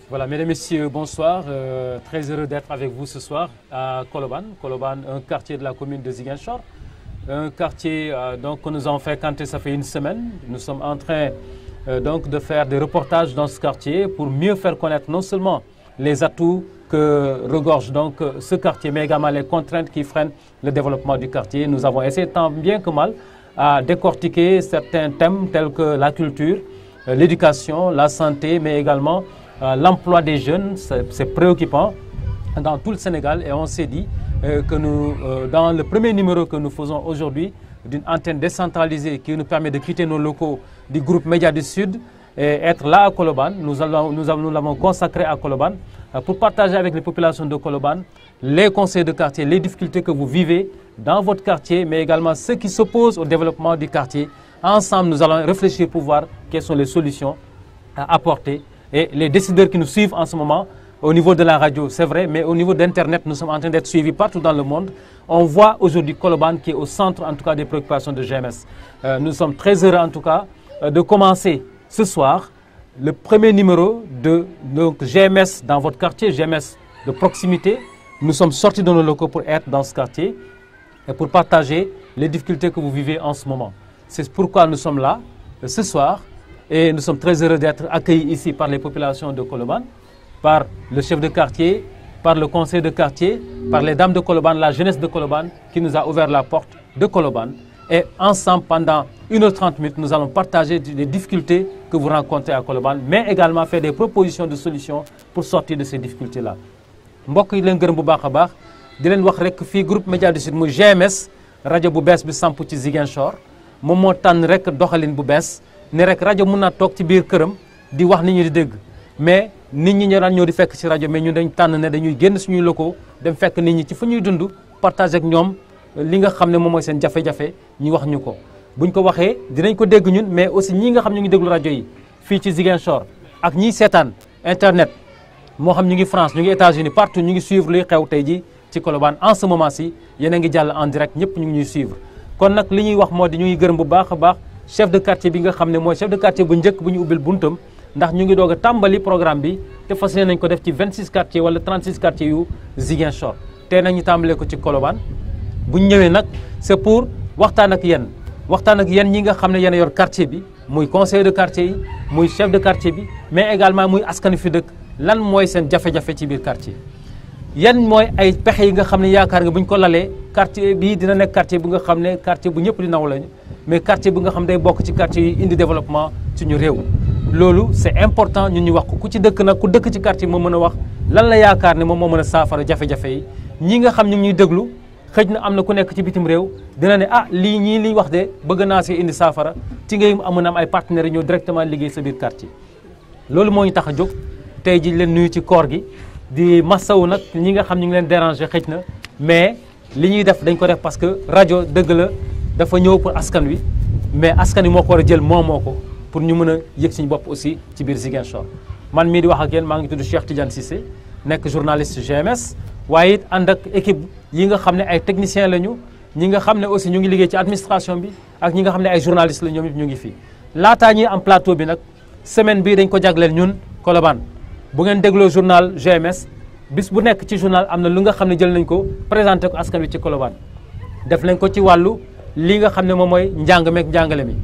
Voilà, mesdames, messieurs, bonsoir. Très heureux d'être avec vous ce soir à Colobane. Colobane, un quartier de la commune de Ziguinchor. Un quartier donc, que nous avons fréquenté, ça fait une semaine. Nous sommes en train donc, de faire des reportages dans ce quartier pour mieux faire connaître non seulement les atouts que regorge donc ce quartier, mais également les contraintes qui freinent le développement du quartier. Nous avons essayé tant bien que mal à décortiquer certains thèmes tels que la culture, l'éducation, la santé, mais également l'emploi des jeunes. C'est préoccupant dans tout le Sénégal et on s'est dit que nous, dans le premier numéro que nous faisons aujourd'hui d'une antenne décentralisée qui nous permet de quitter nos locaux du groupe Média du Sud et être là à Colobane, nous l'avons consacré à Colobane pour partager avec les populations de Colobane les conseils de quartier, les difficultés que vous vivez dans votre quartier, mais également ceux qui s'opposent au développement du quartier. Ensemble, nous allons réfléchir pour voir quelles sont les solutions à apporter. Et les décideurs qui nous suivent en ce moment, au niveau de la radio, c'est vrai, mais au niveau d'Internet, nous sommes en train d'être suivis partout dans le monde. On voit aujourd'hui Colobane qui est au centre, en tout cas, des préoccupations de GMS. Nous sommes très heureux, en tout cas, de commencer ce soir le premier numéro de donc, GMS dans votre quartier, GMS de proximité. Nous sommes sortis de nos locaux pour être dans ce quartier et pour partager les difficultés que vous vivez en ce moment. C'est pourquoi nous sommes là ce soir. Et nous sommes très heureux d'être accueillis ici par les populations de Colobane, par le chef de quartier, par le conseil de quartier, par les dames de Colobane, la jeunesse de Colobane qui nous a ouvert la porte de Colobane. Et ensemble, pendant 1h30 minutes, nous allons partager les difficultés que vous rencontrez à Colobane, mais également faire des propositions de solutions pour sortir de ces difficultés-là. mbokk yi leen gërëm bu baax a baax di leen wax rek fii groupe Média du Sud muy GMS rajo bu bees bi samp ci Ziguinchor moom moo tànn rek doxalin bu bees. ne rek rajo mun naa toog ci biir këram di wax nit ñi di dégg mais nit ñi ñu daan ñëw di fekk ci rajo mais ñun dañ tànn ne dañuy génn suñuy locaux dem fekk nit ñi ci fu ñuy dund partager ak ñoom li nga xam ne moom mooy seen jafe-jafe ñu wax ñu ko. buñ ko waxee dinañ ko dégg ñun mais aussi ñi nga xam ñu ngi déglu rajo yi fii ci Ziguinchor ak ñiy seetaan internet moo xam ñu ngi France ñu ngi États-Unis partout ñu ngi suivre luy xew tey ji ci Colobane en ce moment ci yéen a ngi jàll en direct ñëpp ñu ngi ñuy suivre kon nag li ñuy wax moo di ñu ngi gërëm bu baax a baax chef de quartier bi nga xam ne mooy chef de quartier bu njëkk bu ñu ubbil buntam ndax ñu ngi doog a tàmbali programme bi te fas yéene nañ ko def ci 26 quartiers wala 36 quartiers yu Ziguinchor tey nag ñu tàmbalee ko ci Colobane bu ñu ñëwee nag c'est pour waxtaan ak yéen ñi nga xam ne yéen a yor quartier bi muy conseiller de quartier yi muy chef de quartier bi mais également muy askan fi dëkk lan mooy seen jafe-jafe ci biir quartier yan mooy ay pexe yi nga xam ne yaakaar nga bu ñu ko lalee quartier bii dina nekk quartier bu nga xam ne quartier bu ñëpp di naw lañu mais quartier bi nga xam day bokk ci quartier yi indi développement suñu réew loolu c'est important ñun ñu wax ko ku ci dëkk nag ku dëkk ci quartier moo mën a wax lan la yaakaar ne moom moo mën a saafara jafe-jafe yi ñi nga xam ñu ngi ñuy déglu xëj na am na ku nekk ci bitim réew dina ne lii ñii liy wax de bëgg naa si indi saafara ci ngay mën a am ay partenaires ñëw directement liggéey sa biir quartier loolu moo ñu tax a jóg tey ji leen nuyu ci koor gi di massawu nag ñi nga xam ñu ngi leen déranger xëj na mais li ñuy def dañ ko def parce que rajo dëgg la dafa ñëw pour askan wi mais askan wi moo ko war a jël moomoo ko pour ñu mën a yëg suñu bopp aussi ci biir Ziguinchor man mii di wax ak yéen maa ngi tudd Cheikh Tidiane Cissé nekk journaliste GMS waaye it ànd ak équipe yi nga xam ne ay techniciens lañu ñi nga xam ne aussi ñu ngi liggéey ci administration bi ak ñi nga xam ne ay journalistes la ñoom it ñu ngi fii laataa ñuy am plateau bi nag semaine bii dañ ko jagleel ñun Colobane bu ngeen dégloo journal GMS bis bu nekk ci journal am na lu nga xam ne jël nañ ko présenté ko askan wi ci Colobane def nañ ko ci wàllu li nga xam ne moom mooy njàng meek njàngale mi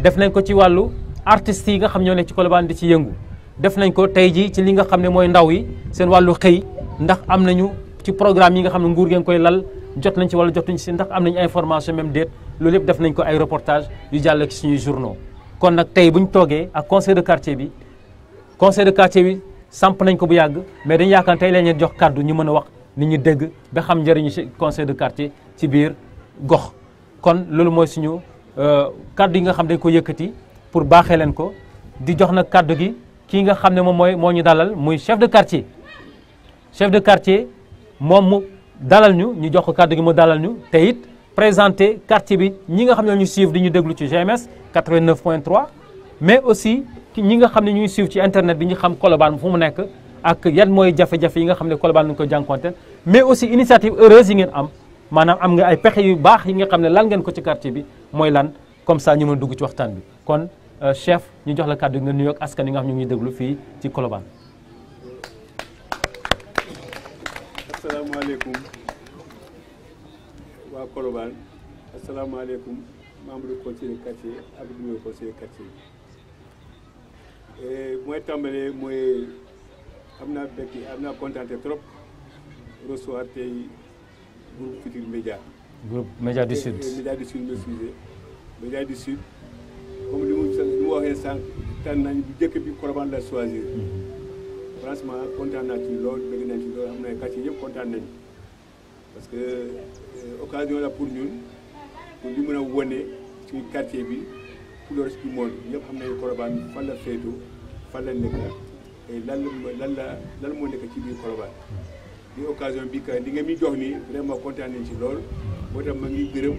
def nañ ko ci wàllu artistes yi nga xam ñoo nekk ci Colobane di ci yëngu def nañ ko tey jii ci li nga xam ne mooy ndaw yi seen wàllu xëy ndax am nañu ci programme yi nga xam ne nguur ngeen koy lal jot nañ ci wala jotuñ ci ndax am nañu information même déet loolu yëpp def nañ ko ay reportage yu jàll ci suñuy journaux kon nag tey bu ñu toogee ak conseil de quartier bi samp nañ ko bu yàgg mais dañu yaakaar tey lañ leen jox kàddu ñu mën a wax nit ñi dégg ba xam njëriñu ci conseil de quartier ci biir gox kon loolu mooy suñu kàddu yi nga xam dañ ko yëkkati pour baaxee leen ko di jox nag kàddu gi kii nga xam ne moom moo ñu dalal muy chef de quartier moom mu dalal ñu jox ko kàddu gi mu dalal ñu te it présenté quartier bi ñi nga xam ne ñu suivre di ñu déglu ci GMS 89.3 mais aussi ñi nga xam ne ñuy suivre ci internet bi ñu xam Colobane fu mu nekk ak yan mooy jafe-jafe yi nga xam ne Colobane nañu ko jànkonteel mais aussi initiative heureuse yi ngeen am maanaam am nga ay pexe yu baax yi nga xam ne lan ngeen ko ci quartier bi mooy lan comme ça ñu mën a dugg ci waxtaan bi kon chef ñu jox la kàddu nga nuyoog askan yi nga xam ñu ngi déglu fii ci Colobane. asalaamaaleykum waa Colobane asalaamaaleykum membre du conseil de quartier ak du conseil de quartier mooy tàmbalee mooy am naa contenté trop recevoir tey groupe Futurs Médias. groupe Médias du Sud. Médias du Sud Médias du Sud comme li mu waxee sànq tànn nañ bu njëkk bi Colobane la choisir. Franchement kontaan naa ci lool bëgg naa ci lool am na quartier yëpp kontaan nañu parce que occasion la pour ñun pour ñu mën a wane suñu quartier bi pour le reste du monde ñëpp xam nañu Colobane fan la féetoo fan la nekk et lan moo nekk ci biir Colobane di occasion bi ka li nga mi jox nii vraiment kontaan nañ ci lool moo tax ma ngi gërëm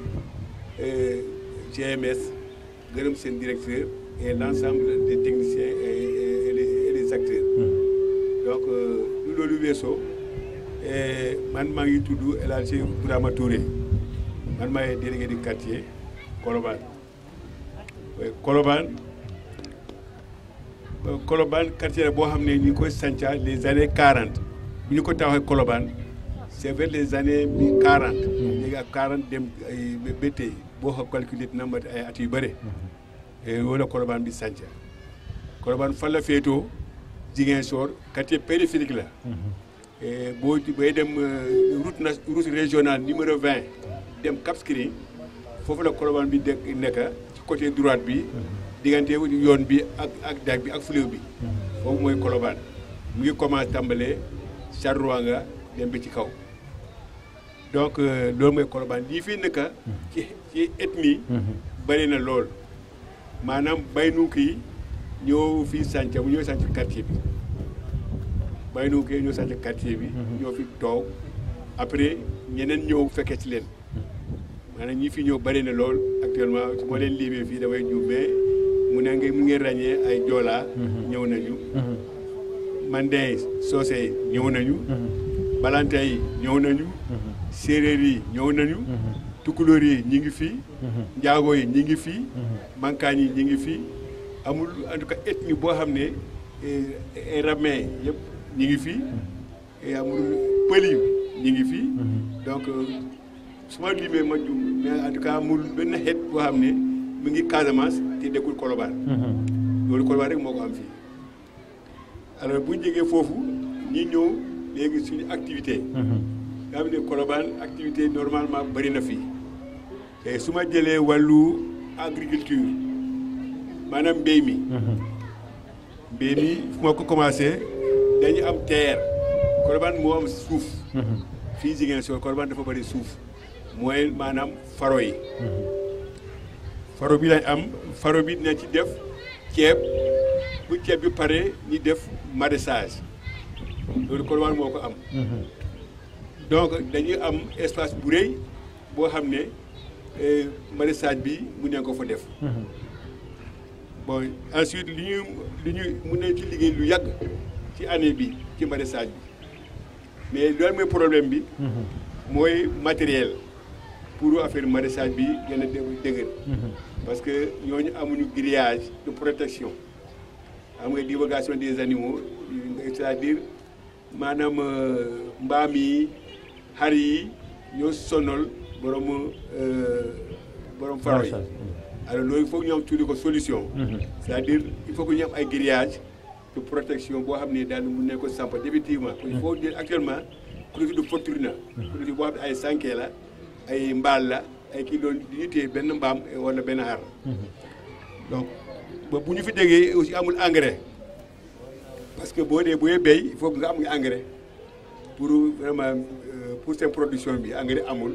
GMS gërëm seen directeur et l'ensemble des techniciens et les acteurs. Donc lu loolu weesoo man maa ngi tudd El Hadji Bourama Touré man maay délégué du quartier Colobane Colobane quartier la boo xam ne ñu ngi koy sanca les années 40 bu ñu ko taxawee Colobane c'est vers les années 40 léegi ak 40 dem ay ba tey boo ko calculé dina mat ay at yu bëre wala Colobane bi sanca Colobane fan la féetoo Ziguinchor quartier périphérique la boo bay dem route régionale numéro 20 dem Cap Skirring foofu la Colobane bi nekk ci côté droite bi diggante yoon bi ak dag bi ak fleuve bi foofu mooy Colobane mu ngi commencé tàmbalee Charleroi nga dem bi ci kaw donc loolu mooy Colobane lii fii nekk ci ethnie bari na lool maanaam baynuk yi ñoo fii sànca bu ñoo sànc quartier bi baynuk yi ñoo sànc quartier bi ñoo fi toog après ñeneen ñëw fekkee ci leen maanaam ñi fi ñëw bari na lool actuellement su ma leen limee fii damay juum mais mu ngi ràññee ay Joola ñëw nañu Mandé Soose ñëw nañu Balante yi ñëw nañu Séeréer yi ñëw nañu Tukulóor yi ñi ngi fii Njaago yi ñi ngi fii Mankaañ yi ñi ngi fii amul en tout cas ethnie boo xam ne Ramé yëpp ñi ngi fii amul Pël yi ñi ngi fii donc su ma limee ma jum mais en tout cas amul benn xeet boo xam ne mu ngi Casamance te dëkkul Colobane loolu Colobane rek moo ko am fii alors bu ñu jógee foofu ñi ñëw léegi suñu activité nga xam ne Colobane activité normalement bëri na fii te su ma jëlee wàllu agriculture maanaam mbéy mi fu ma ko commencé dañu am terre Colobane moo am suuf fii Ziguinchor Colobane dafa bëri suuf mooy maanaam faro yi faro bi lañ am faro bi dina ci def ceeb bu ceeb bi pare ñi def maraîchage loolu Colobane moo ko am donc dañuy am espace bu rëy boo xam ne maraîchage bi mu ne ko fa def bon ensuite li ñu mun nañ ci liggéey lu yàgg ci année bi ci maraîchage bi mais loolu mooy problème bi mooy matériel pour affaire maraîchage bi gën a dëgër parce que ñooñu amuñu grillage de protection am nga divulgation des animaux c'est-à-dire maanaam mbaam yi xar yi ñoo sonal borom faro yi alors loolu il faut que ñu am tuuti ko solution c'est-à-dire il faut que ñu am ay grillage de protection boo xam ne daal mun nañ ko samp définitivement il faut dire actuellement clôture de fortuna clôture boo xam ne ay sànke la ay mbaal la ay kii doon di téye benn mbaam wala benn xar donc bu ñu fi déggee aussi amul engrais parce que boo béy il faut que nga am engrais pour vraiment pour seen production bi engrais amul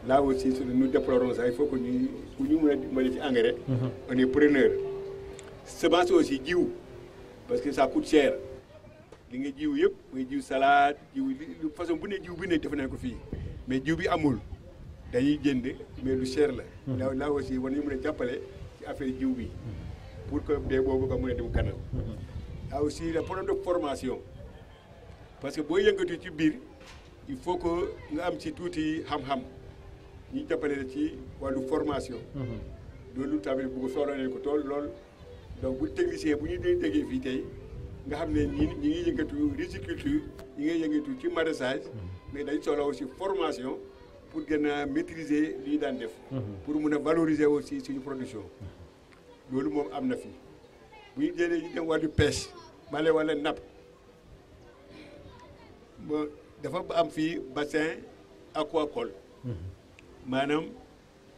là aussi nous déplorons ça il faut que ñu pour ñu mën a ci engrais on est preneur semence aussi jiw parce que ça coûte cher li nga jiw yëpp muy jiw salade jiw façon bu ne jiw bi ne def nañ ko fii mais jiw bi amul dañuy jënd mais lu cher la là aussi war nañu mën a jàppale ci affaire jiw bi pour que bee boobu nga mën a dem kanam là aussi le problème de formation parce que boo yëngatu ci biir il faut que nga am ci tuuti xam-xam ñu jàppale la ci wàllu formation loolu tamit bu ko soxla nañ ko tool lool donc bu technicien bu ñu déggee fii tey nga xam ne ñi ngi yëngatu riziculture ñi ngi yëngatu ci maraîchage mais dañ soxla aussi formation pour gën a maîtriser li ñu daan def pour mun a valoriser aussi suñu production loolu moom am na fi bu ñu jëlee ñu dem wàllu pêche wala napp ba dafa am fii bassin aquacole maanaam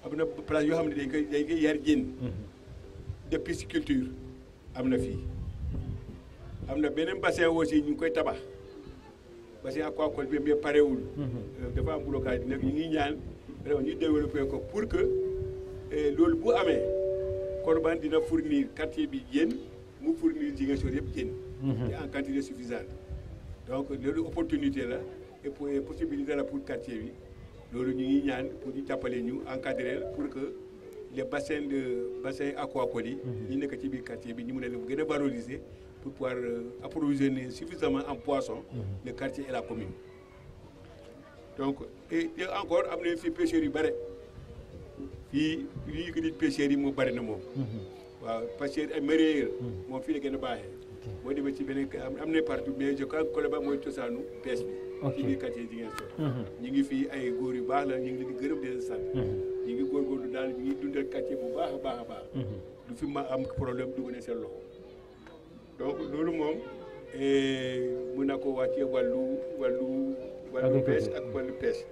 am na place yoo xam ne dañ koy yar jën de pisciculture am na fii am na beneen bassin aussi ñu ngi koy tabax bassin aquacole bi mais parewul dafa am blocage nag ñu ngi ñaan vraiment ñu développé ko pour que loolu bu amee Colobane dina fournir quartier bi jën mu fournir Ziguinchor yëpp jën et en quantité suffisante donc loolu opportunité la et pour possibilité la pour quartier bi loolu ñu ngi ñaan pour ñu jàppale ñu encadrer pour que les bassins aquacoles yi ñu nekk ci biir quartier bi ñu mën a leen gën a valoriser pour pouvoir approvisionner suffisamment en poisson le quartier et la commune. Donc et encore am na fi pêcheurs yu bare fii li ñu ko di pêcheurs yi moo bare na moom waaw pêcheurs ay mareyeurs moom fii la gën a baaxee boo demee ci beneen am na partout mais je crois que Colobane mooy cosaanu pêche bi ci biir quartier Ziguinchor ñu ngi fii ay góor yu baax la ñu ngi leen di gërëm di leen sant ñu ngi góorgóorlu daal ñu ngi dundal quartier bu baax a baax a baax du fi ma am problème dugg na seen loxo donc loolu moom mën na ko wàccee wàllu pêche ak wàllu pêche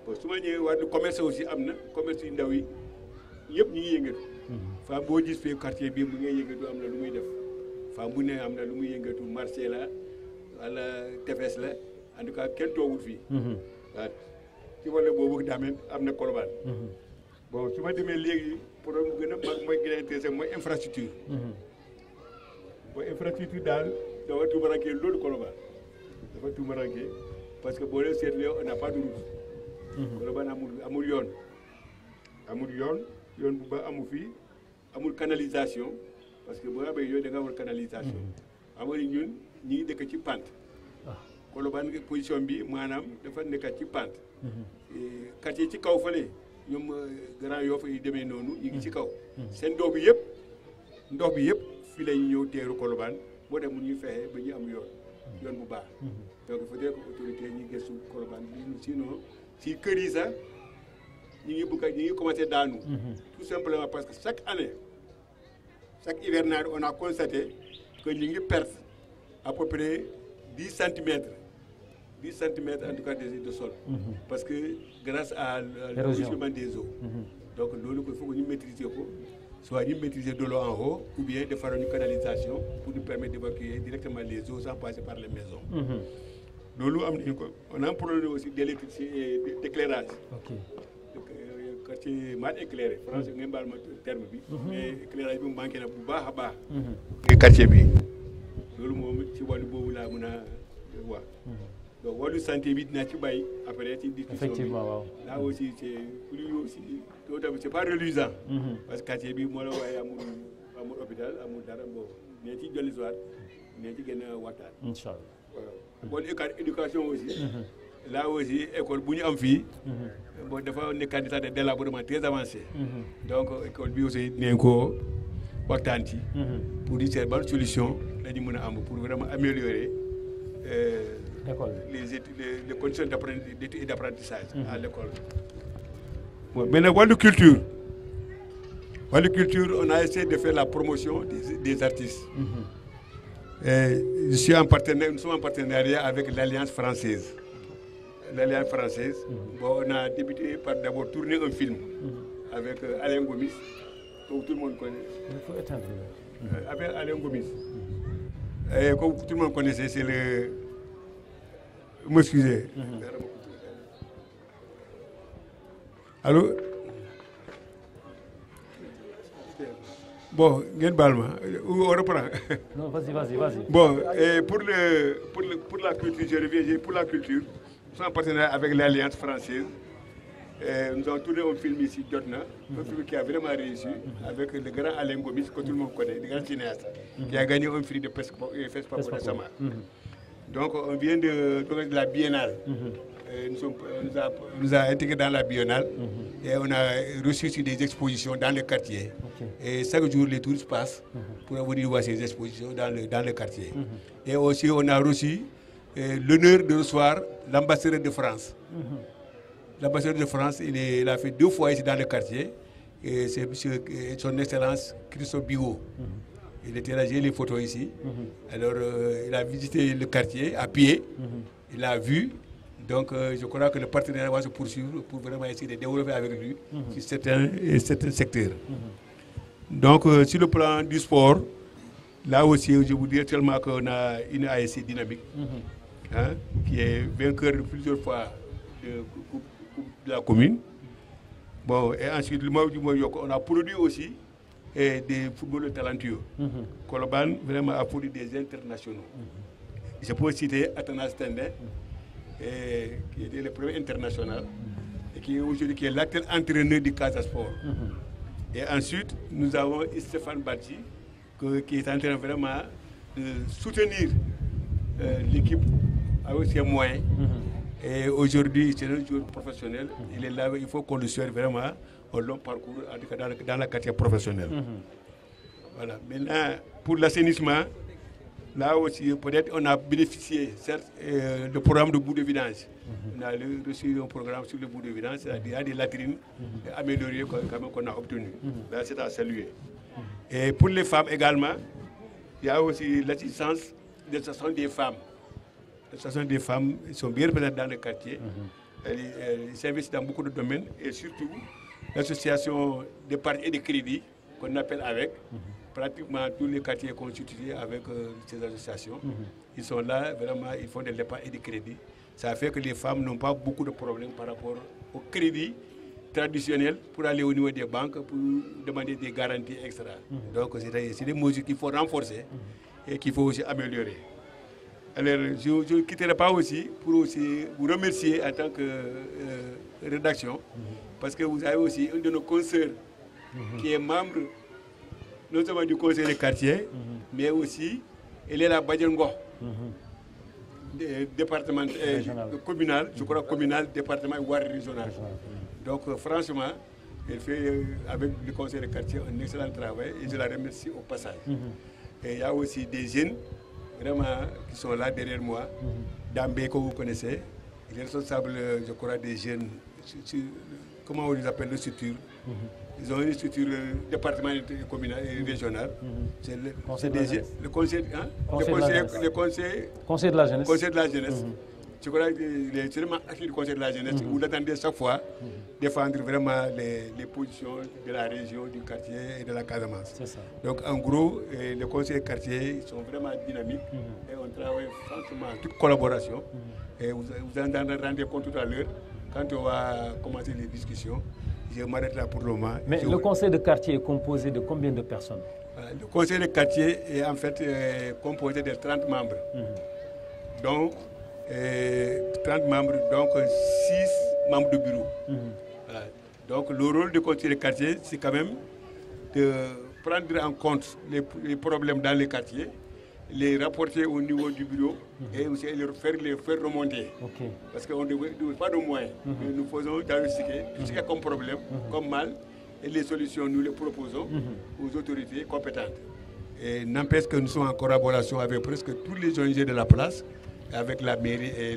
bon su ma ñëwee wàllu commerce aussi am na commerce yu ndaw yi yëpp ñu ngi yëngatu femme boo gis fii quartier bi mu ngay yëngatu am na lu muy def femme bu ne am na lu muy yëngatu marché la wala tefes la en tout cas kenn toogul fii waaw ci wàllu boobu daameen am na Colobane bon su ma demee léegi problème bu gën a mag mooy gën a intéressé mooy infrastructure mooy infrastructure daal dafa tuumaranke loolu Colobane dafa tuumaranke parce que boo leen seetlee on n'a pas de route Colobane amul yoon bu ba amu fii amul canalisation parce que boo amee yoon da nga war canalisation xam nga ni ñun ñi ngi dëkk ci pente Colobane position bi maanaam dafa nekk ci pente quartier ci kaw fële ñoom Grand Yoff yi demee noonu ñu ngi ci kaw seen ndox bi yëpp fii la ñu ñëw teeru Colobane moo tax mu ñuy fexe ba ñu am yoon bu baax donc il faudrait que autorité ñi gëstu Colobane bi sinon si kër yi sax ñu ngi commencé daanu tout simplement parce que chaque année chaque hivernage on a constaté que ñu ngi perdre à peu près 10 centimètres en tout cas de sol parce que grâce à l'enrichissement des eaux donc loolu il faut que ñu maîtriser ko soit ñu maîtriser de l'eau en haut ou bien de faire une canalisation pour nous permettre d'évacuer directement les eaux sans passer par les maisons loolu am nañu ko on a un problème aussi d'électricité et d'éclairage quartier mal éclairé français ngeen baal ma terme bi mais éclairage bi mu manqué na bu baax a baax quartier bi loolu moom ci wàllu boobu laa mën a wax donc wàllu santé bi dinaa ci bàyyi après ci discussion bi là aussi c'est plus aussi loolu tamit c'est pas reluisant parce que quartier bi moo la waaye amul hôpital amul dara bon nee ci jolli soir nee ci gën a waxtaan inchallah voilà bon éducation aussi là aussi école bu ñu am fii bon dafa nekk candidat de délabrement très avancé donc école bi aussi nee ko waxtaan ci pour di seet ban solution dañu mën a am pour vraiment améliorer les conditions d'études et d'apprentissage à l'école. Bon, maintenant wàllu culture on a essayé de faire la promotion des artistes nous sommes en partenariat avec l'Alliance française. Bon, on a débuté par d'abord tourner un film avec Alain Gomis, que tout le monde connaît. Avec Alain Gomis. Comme tout le monde connaissait, c'est le... M'excusez. Allô? Bon, on reprend. Non, vas-y. Bon, et pour la culture, je reviens pour la culture. Nous sommes en partenariat avec l'Alliance française. Nous avons tourné un film ici, Jotna, un film qui a vraiment réussi, avec le grand Alain Gomis, que tout le monde connaît, le grand cinéaste, qui a gagné un prix de FESPACO récemment. Donc, on vient de la Biennale nous a intégrés dans la biennale et on a reçu sur des expositions dans le quartier. Et chaque jour, les touristes passent pour venir voir ces expositions dans le quartier. Et aussi, on a reçu l'honneur de recevoir l'ambassadeur de France. L'ambassadeur de France, il a fait 2 fois ici dans le quartier. Et c'est son Excellence Christophe Bigot. Il était là, j'ai les photos ici. Alors, il a visité le quartier à pied. Il a vu. Donc, je crois que le partenariat va se poursuivre pour vraiment essayer de développer avec lui sur certains secteurs. Donc, sur le plan du sport, là aussi, je vous dis tellement qu'on a une ASC dynamique qui est vainqueur de plusieurs fois de la commune. Bon, et ensuite, on a produit aussi des footballeurs talentueux. Colobane vraiment a produit des internationaux. Je peux citer Athanas Tendin, qui était le premier international, et qui est l'actuel entraîneur du Casa Sport. Et ensuite, nous avons Stéphane Badji, qui est en train vraiment de soutenir l'équipe avec ses moyens. Et aujourd'hui, c'est un joueur professionnel. Il est là, il faut qu'on le souhaite vraiment un long parcours dans la carrière professionnelle. Voilà. Maintenant, pour l'assainissement, là aussi, peut-être on a bénéficié, certes, du programme de bout de vidange. On a reçu un programme sur le bout de vidange, c'est-à-dire des latrines améliorées qu'on a obtenues. Là, c'est à saluer. Et pour les femmes également, il y a aussi l'assistance des femmes. L'association des femmes sont bien représentées dans le quartier. Elles s'investissent dans beaucoup de domaines et surtout l'association d'épargne et de crédit qu'on appelle avec. Pratiquement tous les quartiers constitués avec ces associations. Ils sont là, vraiment, ils font de l'épargne et du crédit. Ça fait que les femmes n'ont pas beaucoup de problèmes par rapport au crédit traditionnel pour aller au niveau des banques, pour demander des garanties extra. Donc c'est des mesures qu'il faut renforcer et qu'il faut aussi améliorer. Alors, je ne quitterai pas aussi pour aussi vous remercier en tant que rédaction, parce que vous avez aussi un de nos conseillers qui est membre non seulement du conseil de quartier, mais aussi il est la Badjango, département communal, je crois communal, département voire régional. Donc franchement, elle fait avec le conseil de quartier un excellent travail et je la remercie au passage. Et il y a aussi des jeunes vraiment qui sont là derrière moi. Dambé, que vous connaissez, il est responsable, je crois, des jeunes, comment on les appelle, de structure. Ils ont une structure département communal et régional. C'est le conseil de la jeunesse. Le conseil de la jeunesse. Conseil de la jeunesse. Je crois qu'il est vraiment actif du conseil de la jeunesse. Vous l'attendez chaque fois défendre vraiment les positions de la région, du quartier et de la Casamance. Donc en gros, les conseils de quartier sont vraiment dynamiques et on travaille franchement en toute collaboration. Et vous en rendez compte tout à l'heure quand on va commencer les discussions. Je m'arrête là pour le moment. Mais le conseil de quartier est composé de combien de personnes? Le conseil de quartier est en fait composé de 30 membres. Donc, 30 membres, donc 6 membres de bureau. Voilà. Donc le rôle du conseil de quartier, c'est quand même de prendre en compte les problèmes dans les quartiers, les rapporter au niveau du bureau et aussi les faire remonter. Parce qu'on ne pas de moyens. Nous faisons diagnostiquer tout ce qu'il y a comme problème, comme mal, et les solutions, nous les proposons aux autorités compétentes. Et n'empêche que nous sommes en collaboration avec presque tous les ONG de la place, avec la mairie et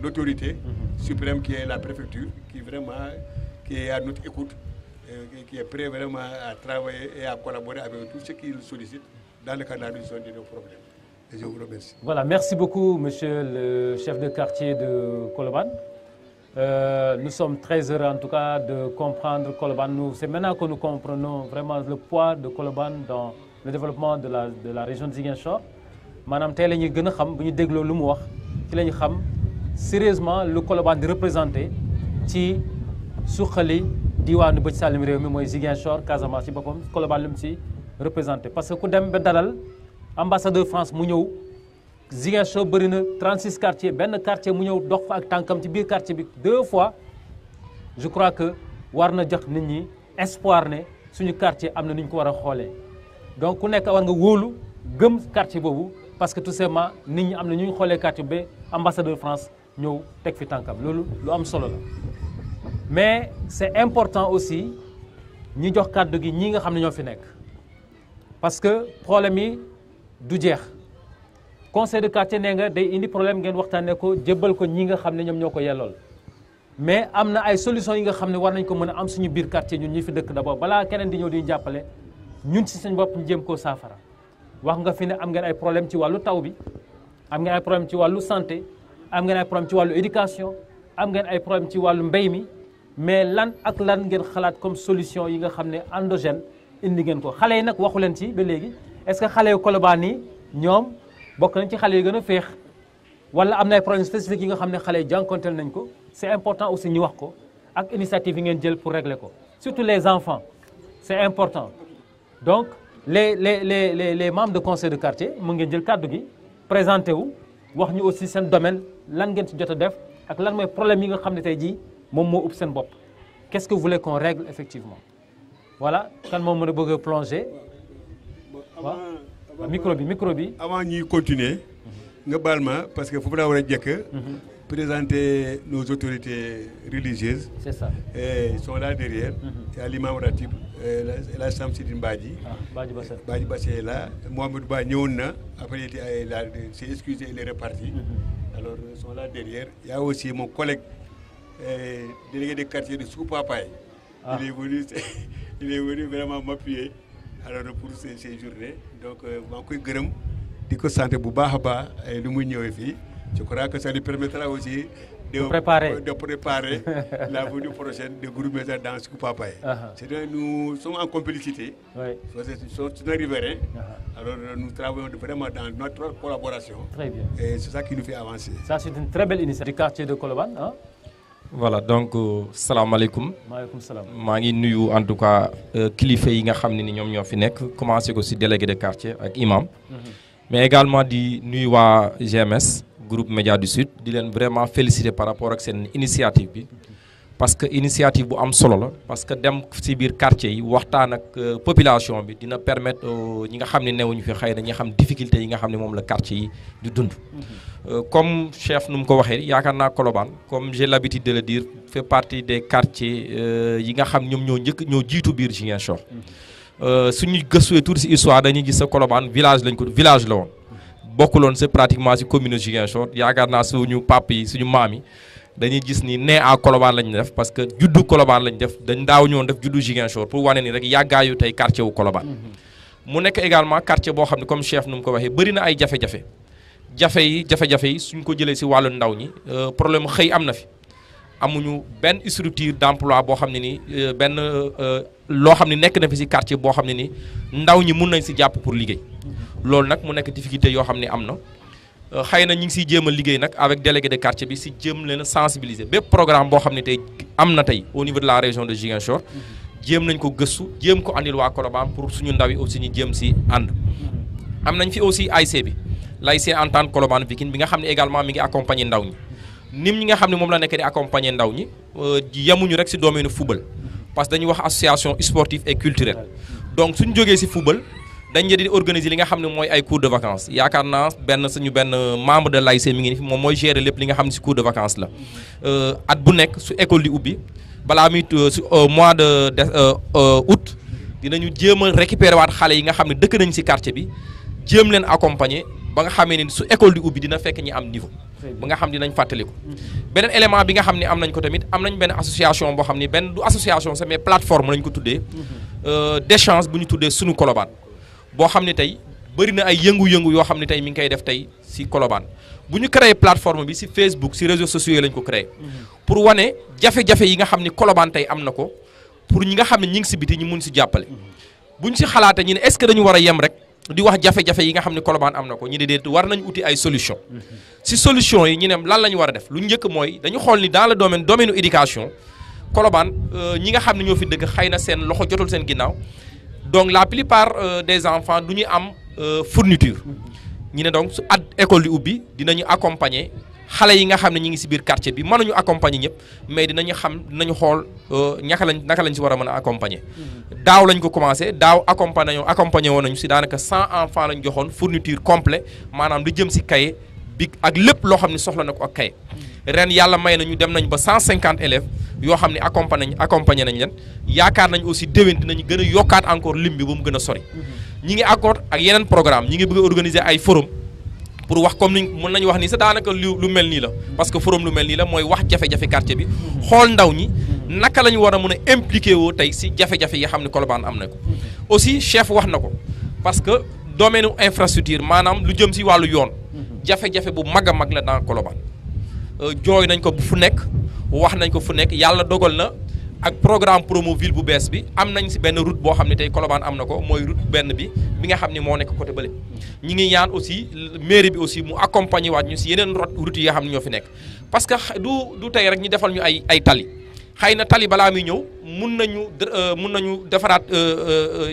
l'autorité suprême qui est la préfecture, qui est à notre écoute, qui est prêt vraiment à travailler et à collaborer avec tout ce qui nous sollicite dans le cadre de la résolution de nos problèmes. Et je vous remercie. Voilà, merci beaucoup, monsieur le chef de quartier de Colobane. Nous sommes très heureux en tout cas de comprendre Colobane. C'est maintenant que nous comprenons vraiment le poids de Colobane dans le développement de la région de Ziguinchor. Manam tey la ñuy gën a xam bu ñu dégloo lu mu wax ci la ñu xam sérieusement lu Colobane di représenté ci suqali diwaanu bëj Saalum réew mi mooy Ziguinchor Casamance ci boppam Colobane lu mu si représenté. parce que ku dem ba dalal ambassadeur France mu ñëw Ziguinchor bëri na 36 quartiers benn quartier mu ñëw dox fa ak tànkam ci biir quartier bi 2 fois je crois que war na jox nit ñi espoir ne suñu quartier am na nu ñu ko war a xoolee donc ku nekk war nga wóolu gëm quartier boobu. Parce que tout simplement, nous avons un quartier B, ambassadeur de France, ñëw teg fi tànkam loolu lu am solo la mais c'est important aussi ñi jox kàddu gi ñi nga xam ne ñoo fi nekk parce que problème yi du jeex conseil de quartier nee nga day indi problème ngeen waxtaanee ko jébbal ko ñi nga xam ne ñoom ñoo ko yellool mais am na ay solutions yi nga xam ne war nañ ko mën a am suñu biir quartier ñun ñi fi dëkk d'abord balaa keneen di ñëw di ñu jàppale ñun ci suñu bopp ñu jéem koo saafara wax nga fi ne am ngeen ay problème ci wàllu taw bi am ngeen ay problème ci wàllu santé am ngeen ay problème ci wàllu éducation am ngeen ay problème ci wàllu mbéy mi mais lan ak lan ngeen xalaat comme solution yi nga xam ne endogène indi ngeen ko xale yi nag waxu leen ci ba léegi est-ce que xale yu Colobane yi ñoom bokk nañ ci xale yi gën a féex wala am na ay problèmes spécifiques yi nga xam ne xale yi jànkonteel nañ ko c'est important aussi ñu wax ko ak initiative yi ngeen jël pour régler ko surtout les enfants c'est important donc les membres de conseil de quartier mu ngeen jël kàddu gi présenté wu wax ñu aussi seen domaine lan ngeen ci jot a def ak lan mooy problème yi nga xam ne tey jii moom moo ëpp seen bopp qu'est-ce que vous voulez qu'on règle effectivement voilà kan moom mën a bëgg a plonger waaw micro bi avant ñuy continuer nga baal ma parce que foofu daa war a jekk présenter nos autorités religieuses. C'est ça. Ils sont là derrière. Il y a l'imam Ratib, la Samsidine Badji. Badji Bassé. Badji Bassé est là. Mohamed Ba Nyouna, après il s'est excusé, il est reparti. Alors ils sont là derrière. Il y a aussi mon collègue délégué de quartier de Soupapay. Il est venu vraiment m'appuyer alors pour ces journées. Donc maa ngi koy gërëm di ko sant bu baax a baax lu muy ñëwee fii. Je crois que ça lui permettra aussi de préparer la venue prochaine de groupe dans Soupapay. Nous sommes en complicité. Oui. C'est un riverain. Alors nous travaillons vraiment dans notre collaboration. Très bien. Et c'est ça qui nous fait avancer. Ça, c'est une très belle initiative du quartier de Colobane. Hein? Voilà, donc salam alaikum. Maaleykum salaam. maa ngi nuyu en tout cas kilifa yi nga xam ne ni ñoom ñoo fi nekk commencé ko ci délégué de quartier ak imam. Mais également di nuyu waa GMS. Groupe Média du Sud di leen vraiment féliciter par rapport ak seen initiative bi parce que initiative bu am solo la parce que dem ci biir quartier yi waxtaan ak population bi dina permettre ñi nga xam ne newuñu fi xëy na ñi xam difficulté yi nga xam ne moom la quartier yi di dund. Comme chef nu mu ko waxee yaakaar naa Colobane comme j'ai l'habitude de le dire fait partie des quartiers yi nga xam ñoom ñoo jiitu biir Ziguinchor. Suñu gëstuwee tuuti ci histoire dañuy gis sa Colobane village la woon. bokkuloon c'est pratiquement ci commune Ziguinchor yaakaar naa suñu papa yi suñu maam yi dañuy gis ni né à Colobane lañ def parce que juddu Colobane lañ def dañ daaw ñoon def juddu Ziguinchor pour wane ni rek yàggaayu tey quartier wu Colobane. mu nekk également quartier boo xam ne comme chef nu mu ko waxee bëri na ay jafe-jafe yi suñ ko jëlee ci wàllu ndaw ñi problème xëy am na fi amuñu benn structure d'emploi boo xam ne ni benn loo xam ne nekk na fi ci quartier boo xam ne ni ndaw ñi mun nañ ci jàpp pour liggéey. loolu nag mu nekk difficulté yoo xam ne am na xëy na ñu ngi siy jéem a liggéey nag avec délégué de quartier bi si jéem leen a sensibiliser bépp programme boo xam ne tey am na tey au niveau de la région de Ziguinchor jéem nañ ko gëstu jéem ko andil waa Colobane pour suñu ndaw yi aussi ñu jéem si ànd. am nañ fi aussi AIC bi l'AIC Entente Colobane Vikine bi nga xam ne également mi ngi accompagner ndaw ñi nim ñi nga xam ne moom la nekk di accompagner ndaw ñi yemuñu rek si domaine football parce que dañuy wax association sportive et culturelle donc suñu jógee si football. dañ di organiser li nga xam ne mooy ay cours de vacances yaakaar naa suñu benn membre de l'AIC mi ngi ni fi moom mooy gérer lépp li nga xam ne ci cours de vacances la at bu nekk su école di ubbi balaa muy su mois de août dinañu jéem a récupérer waat xale yi nga xam ne dëkk nañ ci quartier bi jéem leen accompagner ba nga xamee ni su école di ubbi dina fekk ñi am niveau ba nga xam dinañ fàttaliku beneen élément bi nga xam ne am nañ ko tamit am nañ benn association boo xam ne benn du association sax mais plateforme lañ ko tuddee d'échange bu ñu tuddee sunu Colobane boo xam ne tey bëri na ay yëngu-yëngu yoo xam ne tey mi ngi koy def tey ci Colobane bu ñu créé plateforme bi ci Facebook ci réseaux sociaux yi lañ ko créé pour wane jafe-jafe yi nga xam ne Colobane tey am na ko pour ñi nga xam ne ñi ngi ci biti ñu mun ci jàppale bu ñu ci xalaatee ñu ne est-ce que dañu war a yem rek di wax jafe-jafe yi nga xam ne Colobane am na ko ñu ne déet war nañ uti ay solution ci solution yi ñu ne lan la ñu war a def lu njëkk mooy dañu xool ni dans le domaine éducation Colobane ñi nga xam ne ñoo fi dëkk xëy na seen loxo jotul seen ginnaaw donc la plupart des enfants du ñu am fourniture ñu ne donc su at école di ubbi dinañu accompagner xale yi nga xam ne ñi ngi ci biir quartier bi mënuñu accompagner ñëpp mais dinañu xool naka lañ ci war a mën a accompagner. daaw lañ ko commencé daaw accompagner woon nañu ci daanaka 100 enfants lañ joxoon fourniture complet maanaam lu jëm ci cahier bi ak lépp loo xam ne soxla na ko ak cahier ren yàlla may nañu dem nañ ba 150 élèves yoo xam ne accompagné nañ leen yaakaar nañ aussi déwén dinañu gën a yokkaat encore lim bi ba mu gën a sori. ñi ngi accord ak yeneen programme ñi ngi bëgg a organiser ay forum pour wax comme ni mën nañu wax ni sa daanaka lu mel nii la parce que forum lu mel nii la mooy wax jafe-jafe quartier bi xool ndaw ñi naka la ñu war a mën a impliqué woo tey si jafe-jafe yi nga xam ne Colobane am na ko aussi chef wax na ko parce que domaine infrastructure maanaam lu jëm si wàllu yoon jafe-jafe bu mag a mag la dans Colobane jooy nañ ko fu nekk wax nañ ko fu nekk yàlla dogal na ak programme Promoville bu bees bi am nañ si benn route boo xam ne tey Colobane am na ko mooy route benn bi nga xam ne moo nekk côté bële ñi ngi ñaan aussi mairie bi aussi mu accompagner waat ñu si yeneen route yi nga xam ne ñoo fi nekk parce que du tey rek ñu defal ñu ay tali xëy na tali balaa muy ñëw mun nañu defaraat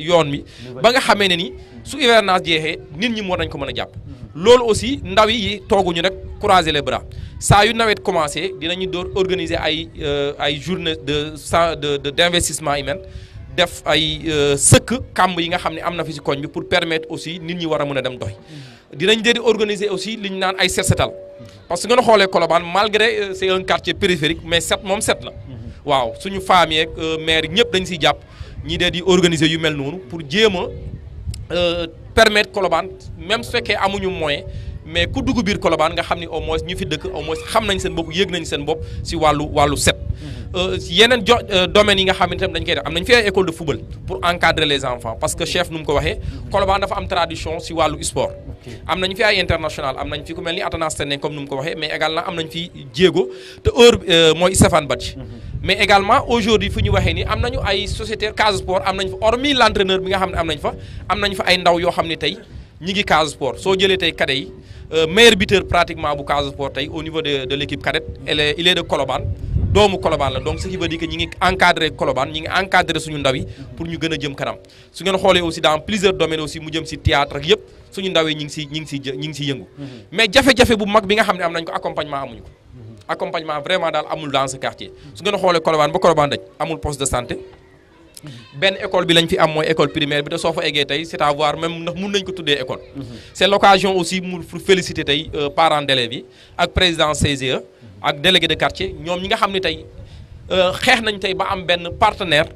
yoon mi ba nga xamee ne ni su hivernage jeexee nit ñi war nañ ko mën a jàpp loolu aussi ndaw yi tooguñu rek croiser les bras saa yu nawet commencé dinañu door organiser ay journée d'investissement humain def ay sëkk kàmb yi nga xam ne am na fi si koñ bi pour permettre aussi nit ñi war a mën a dem doy dinañ di organiser aussi li ñu naan ay set setal parce que nga xoolee Colobane malgré c'est un quartier périphérique mais set moom set la waaw suñu femmes yeeg maire ñëpp dañ siy jàpp ñi dee di organiser yu mel noonu pour jéem a permettre Colobane même su fekkee amuñu moyen mais ku dugg biir Colobane nga xam ni au moins ñu fi dëkk au moins xam nañ seen bopp yëg nañ seen bopp si wàllu set yeneen domaines yi nga xam ne tam dañ koy def am nañ fi ay école de football pour encadrer les enfants parce que chef nu mu ko waxee Colobane dafa am tradition si wàllu sport am nañ fi ay international am nañ fi ku mel ni Atanas Tene comme nu mu ko waxee mais également am nañ fi jéego te heure mooy Stéphane Badji mais également aujourd'hui fu ñu waxee ni am nañu ay sociétaires Casa Sport am nañ fa hormis l'entraîneur bi nga xam ne am nañ fa ay ndaw yoo xam ne tey ñi ngi Casa Sport soo jëlee tey cadet yi meilleur buteur pratiquement bu Casa Sport tey au niveau de l'équipe cadette il est de Colobane doomu Colobane la donc ce qui veut dire que ñi ngi encadré Colobane ñi ngi encadré suñu ndaw yi pour ñu gën a jëm kanam su ngeen xoolee aussi dans plusieurs domaines aussi mu jëm si théâtre ak yëpp suñu ndaw yi ñi ngi si yëngu mais jafe-jafe bu mag bi nga xam ne am nañ ko accompagnement amuñu ko accompagnement vraiment daal amul dans ce quartier su ngeen xoolee Colobane ba Colobane daj amul poste de santé benn école bi lañ fi am mooy école primaire bi te soo fa eggee tey c'est à voir même ndax mun nañ ko tuddee école c'est l'occasion aussi pour féliciter tey parents d'élèves yi ak président CGE ak délégué de quartier ñoom ñi nga xam ne tey xeex nañ tey ba am benn partenaire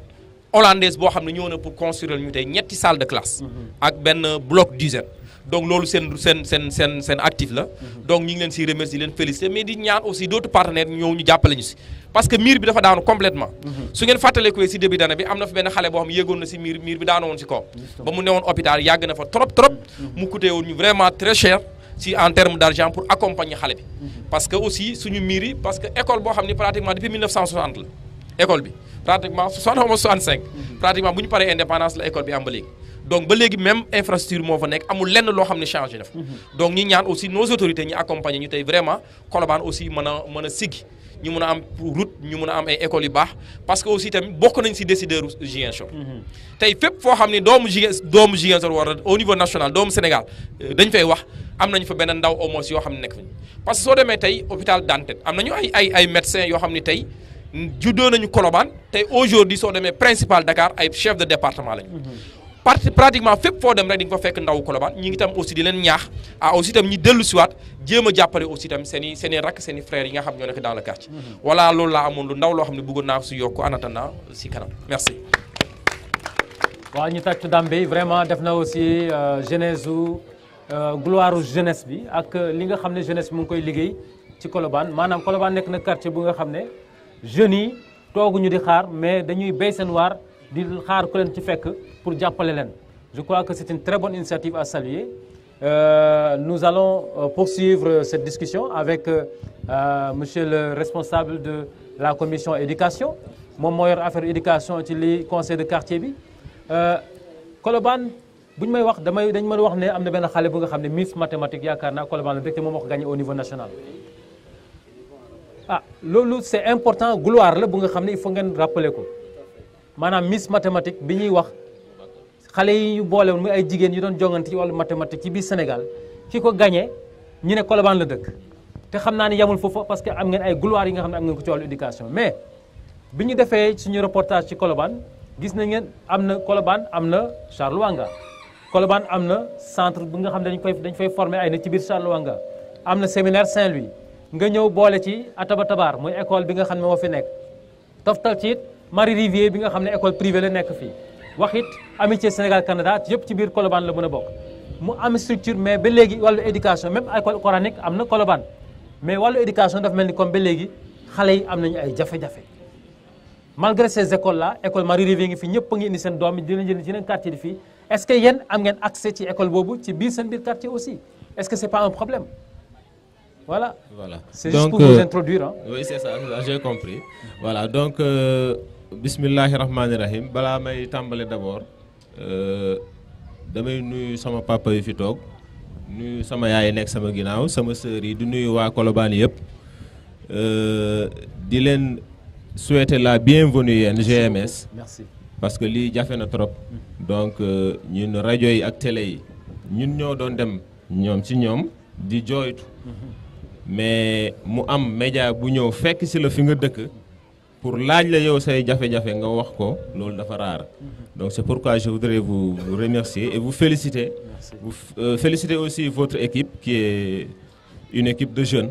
hollandaise boo xam ne ñëw na pour construire ñu tey ñetti salle de classe ak benn bloc d'usine donc loolu seen actif la donc ñu ngi leen si remercier leen féliciter mais di ñaan aussi d'autres partenaires ñëw ñu jàppale ñu si parce que miir bi dafa daanu complètement su ngeen fàttalee si début d'année bi am na fi benn xale boo xam yéegoon na si miir bi daanu woon si kaw ba mu newoon hôpital yàgg na fa trop mu coûté woon ñu vraiment très cher si en termes d'argent pour accompagner xale bi parce que aussi suñu miir yi parce que école boo xam ni pratiquement depuis 1960 la école bi pratiquement 60 ou 65 pratiquement bu ñu paree indépendance la école bi am ba léegi donc ba léegi même infrastructure moo fa nekk amul lenn loo xam ne changé na fa donc ñi ñaan aussi nos autorités ñi accompagner ñu tey vraiment Colobane aussi mën a siggi ñu mën a am route ñu mën a am ay écoles yu baax parce que aussi tamit bokk nañ si décideur Ziguinchor tey fépp foo xam ne doomu Ziguinchor war a au niveau national doomu Sénégal dañ fay wax am nañ fa benn ndaw au moins yoo xam ne nekk fa parce que soo demee tey hôpital Dantec am nañu ay médecins yoo xam ne tey juddoo nañu Colobane tey aujourd'hui soo demee principal Dakar ay chef de département lañu pratiquement fépp foo dem rek di nga fa fekk ndaw Colobane ñi ngi tam aussi di leen ñaax aussi tam ñi dellu siwaat jéem a jàppale aussi tam seen i rakk seen i frères yi nga xam ñoo nekk dans le quartier voilà loolu laa amoon lu ndaw loo xam ne bëggoon naa ko si yokk en attendant si kanam merci waaw ñu tàcc Dambey vraiment def na aussi jeunesse gloire jeunesse bi ak li nga xam ne jeunesse bi mu ngi koy liggéey ci Colobane maanaam Colobane nekk na quartier bu nga xam ne jeunes yi tooguñu di xaar mais dañuy béy seen waar di xaar ku leen ci fekk pour jàppale leen je crois que c'est une très bonne initiative à saluer nous allons poursuivre cette discussion avec monsieur le responsable de la commission éducation moom moo yor affaire éducation ci li conseil de quartier bi Colobane bu ñu may wax dañ ma wax ne am na benn xale bu nga xam ne Miss mathématique yaakaar naa Colobane la dëkk te moom moo ko gagné au niveau national loolu c'est important gloire la bu nga xam ne il faut ngeen rappeler ko maanaam Miss mathématique bi ñuy wax xale yi ñu boole woon muy ay jigéen yu doon jongante ci wàllu mathématique ci biir Sénégal ki ko gagné ñu ne Colobane la dëkk te xam naa ne yamul foofu parce que am ngeen ay gloire yi nga xam ne am ngeen ko ci wàllu éducation mais bi ñu defee suñu reportage ci Colobane gis nañ ngeen am na Colobane am na Charles Wanga Colobane am na centre bi nga xam ne dañ fay former ay nit ci biir Charles Wanga am na séminaire Saint-Louis nga ñëw boole ci Ataba Tabar muy école bi nga xam ne moo fi nekk toftal ci it Marie Rivier bi nga xam ne école privée la nekk fii wax it Amitié Sénégal Canada yëpp ci biir Colobane la mën a bokk mu am structure mais ba léegi wàllu éducation même école coranique am na Colobane mais wàllu éducation dafa mel ni comme ba léegi xale yi am nañu ay jafe-jafe malgré ces écoles là école Marie Rivier ngi fi ñëpp a ngi indi seen doom yi dina jënd ci yeneen quartier di fii est-ce que yéen am ngeen accès ci école boobu ci biir seen biir quartier aussi est-ce que c'est pas un problème voilà. C'est juste pour vous introduire hein. Oui c'est ça j'ai compris voilà donc bismillahi rahmani rahim balaa may tàmbale d'abord damay nuyu sama papa yi fi toog nuyu sama yaay nekk sama ginnaaw sama sœur yi di nuyu waa Colobane yëpp di leen souhaiter la bienvenue yéen GMS. Merci. Parce que lii jafe na trop donc ñun rajo yi ak télé yi ñun ñoo doon dem ñoom ci ñoom di jooytu mais mu am média bu ñëw fekk ci la fi nga dëkk pour laaj la yow say jafe-jafe nga wax ko loolu dafa raar donc c'est pourquoi je voudrais vous remercier et vous féliciter. Merci. Vous féliciter aussi votre équipe qui est une équipe de jeunes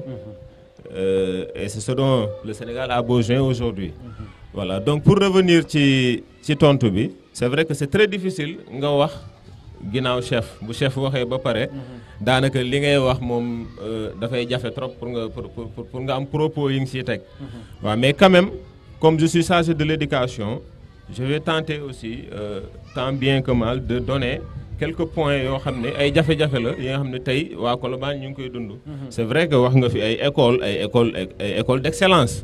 et c'est ce dont le Sénégal a besoin aujourd'hui. Voilà donc pour revenir ci tontu bi c'est vrai que c'est très difficile nga wax ginnaaw chef bu chef waxee ba pare daanaka li ngay wax moom dafay jafe trop pour nga am propos yi nga siy teg waaw mais quand même comme je suis chargé de l'éducation je vais tenter aussi tant bien que mal de donner quelques points yoo xam ne ay jafe-jafe la yi nga xam ne tey waa Colobane ñu ngi koy dund c'est vrai que wax nga fi ay école d'excellence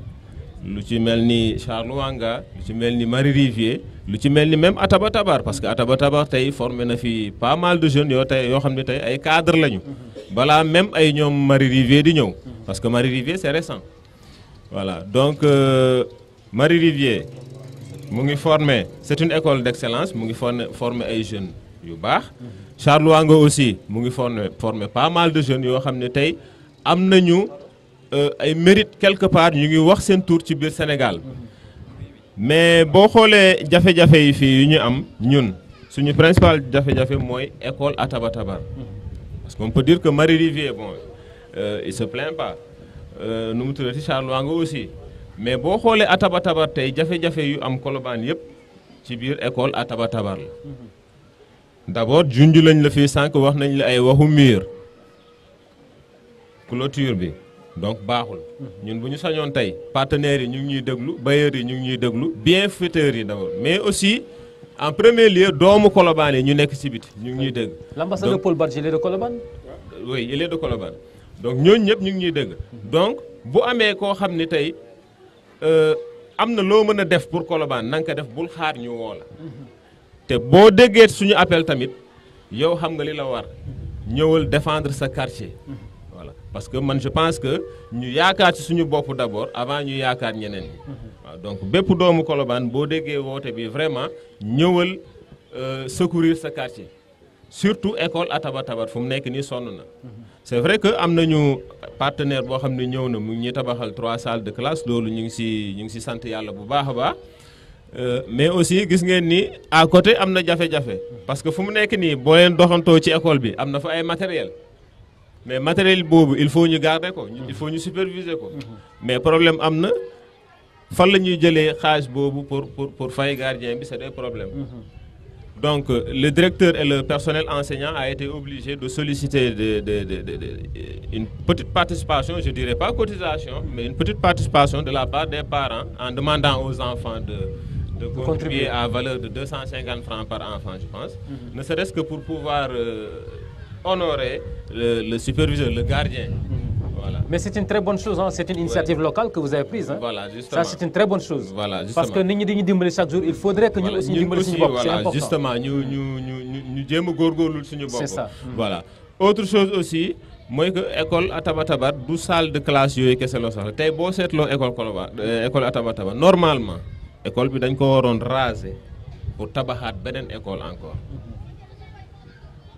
lu ci mel ni Charles Wanga lu ci mel ni Marie Rivier lu ci mel ni même Ataba Tabar parce que Ataba Tabar tey formé na fi pas mal de jeunes yoo xam ne tey ay cadres lañu balaa même ay ñoom Marie Rivier di ñëw parce que Marie Rivier c'est récent voilà donc Marie Rivier mu ngi formé c'est une école d'excellence mu ngi formé ay jeunes yu baax Charles Wanga aussi mu ngi formé pas mal de jeunes yoo xam ne tey am nañu ay mérite quelque part ñu ngi wax seen tour ci biir Sénégal mais boo xoolee jafe-jafe yi fii yu ñu am ñun suñu principal jafe-jafe mooy école Ataba Tabar parce qu'on peut dire que Marie Rivier bon il se plaint pas nu mu tuddati Charles Wanga aussi mais boo xoolee Ataba Tabar tey jafe-jafe yu am Colobane yëpp ci biir école Ataba Tabar la d'abord junj lañ la fii sànq wax nañ la ay waxu mur clôture bi donc baaxul ñun bu ñu sañoon tey partenaires yi ñu ngi ñuy déglu bailleurs yi ñu ngi ñuy déglu bienfaiteurs yi d'abord mais aussi en premier lieu doomu Colobane yi ñu nekk ci biti ñu ngi ñuy dégg. L'ambassadeur Paul Badji il est de Colobane. Oui il est de Colobane donc ñooñu ñëpp ñu ngi ñuy dégg donc bu amee koo xam ne tey am na loo mën a def pour Colobane na nga ko def bul xaar ñu woo la te boo déggee suñu appel tamit yow xam nga li la war ñëwal défendre sa quartier. Voilà parce que man je pense que ñu yaakaar ci suñu bopp d'abord avant ñu yaakaar ñeneen ñi waaw donc bépp doomu Colobane boo déggee woote bi vraiment ñëwal secourir sa quartier surtout école Ataba Tabar fu mu nekk nii sonn na c'est vrai que am nañu partenaire boo xam ne ñëw na mu ngi ñuy tabaxal 3 salles de classe loolu ñu ngi ci sant yàlla bu baax a baax mais aussi gis ngeen ni à côté am na jafe-jafe parce que fu mu nekk nii boo leen doxantoo ci école bi am na fa ay matériel mais matériel boobu il faut ñu garder ko il faut ñu superviser ko mais problème am na fan la ñuy jëlee xaalis boobu pour fay gardien bi c'est des problèmes donc le directeur et le personnel enseignant a été obligé de solliciter une petite participation je dirais pas cotisation mais une petite participation de la part des parents en demandant aux enfants de contribuer à valeur de 250 francs par enfant je pense ne serait-ce que pour pouvoir honorer le superviseur, le gardien. Voilà. Mais c'est une très bonne chose, hein? C'est une initiative locale que vous avez prise. Hein? Voilà, justement. Ça, c'est une très bonne chose. Voilà, parce que nous dimbali chaque jour, il faudrait que nous aussi dimbali suñu bopp, c'est important. Justement, ñu jéem a góorgóorlu suñu bopp. C'est ça. Voilà. Autre chose aussi, mooy que école Ataba Tabar du salle de classe yooyu kese la soxla tey boo seetloo école Ataba Tabar normalement école bi dañ ko waroon raser pour tabaxaat beneen école encore.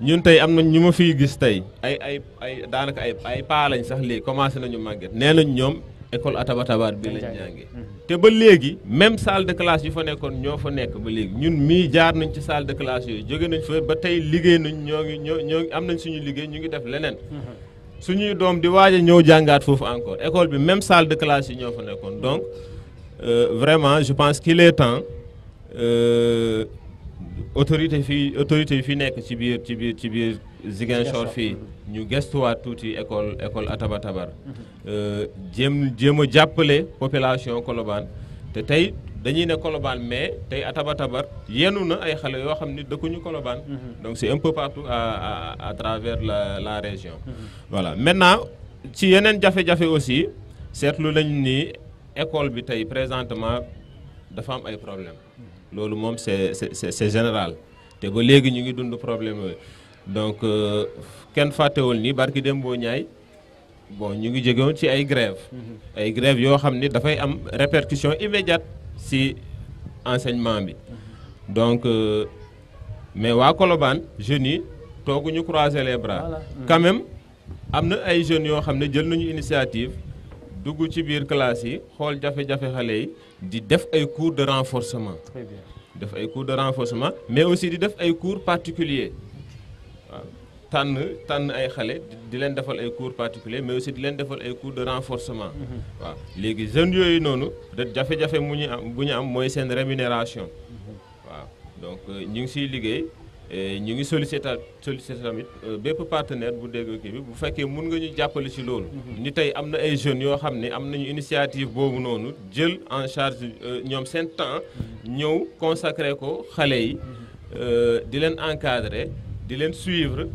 ñun tey am na ñu ma fiy gis tey ay daanaka ay paa lañ sax léegi commencé nañu màgget nee nañ ñoom école Ataba Tabar bi lañ jàngee te ba léegi même salle de classe yu fa nekkoon ñoo fa nekk ba léegi ñun mii jaar nañ ci salle de classe yooyu jóge nañ fa ba tey liggéey nañ ñoo ngi am nañ suñu liggéey ñu ngi def leneen suñuy doom di waaj a ñëw jàngaat foofu encore école bi même salle de classe yi ñoo fa nekkoon donc vraiment je pense qu'il est temps autorité yi fi nekk ci biir Ziguinchor fii ñu gestuwaat tuuti école Atabatabar jéem a jàppale population Colobane te tey dañuy ne Colobane mais tey Atabatabar yenu na ay xale yoo xam ni dëkkuñu Colobane donc c'est un peu partout à travers la région voilà maintenant ci yeneen jafe-jafe aussi seetlu nañ ni école bi tey présentement dafa am ay problème loolu moom c'est général te ba léegi ñu ngi dund problème yooyu donc kenn fàttewul ni barki Dembo Ñaay bon ñu ngi jógewoon ci ay grève yoo xam ni dafay am répercussion immédiate ci enseignement bi donc mais waa Colobane jeunes yi tooguñu croiser les bras quand même am na ay jeunes yoo xam ne jël nañu initiative dugg ci biir classe yi xool jafe-jafe xale yi di def ay cours de renforcement def ay cours de renforcement mais aussi di def ay cours particuliers waaw tànn ay xale di leen defal ay cours particuliers mais aussi di leen defal ay cours de renforcement waaw léegi jeunes yooyu noonu da jafe-jafe bu ñu am mooy seen rémunération waaw donc ñu ngi siy liggéey ñu ngi solliciter tamit bépp partenaire bu dégg kii bi bu fekkee mun nga ñu jàppale ci loolu ni tey am na ay jeunes yoo xam ne am nañu initiative boobu noonu jël en charge ñoom seen temps ñëw consacré ko xale yi di leen encadrer di leen suivre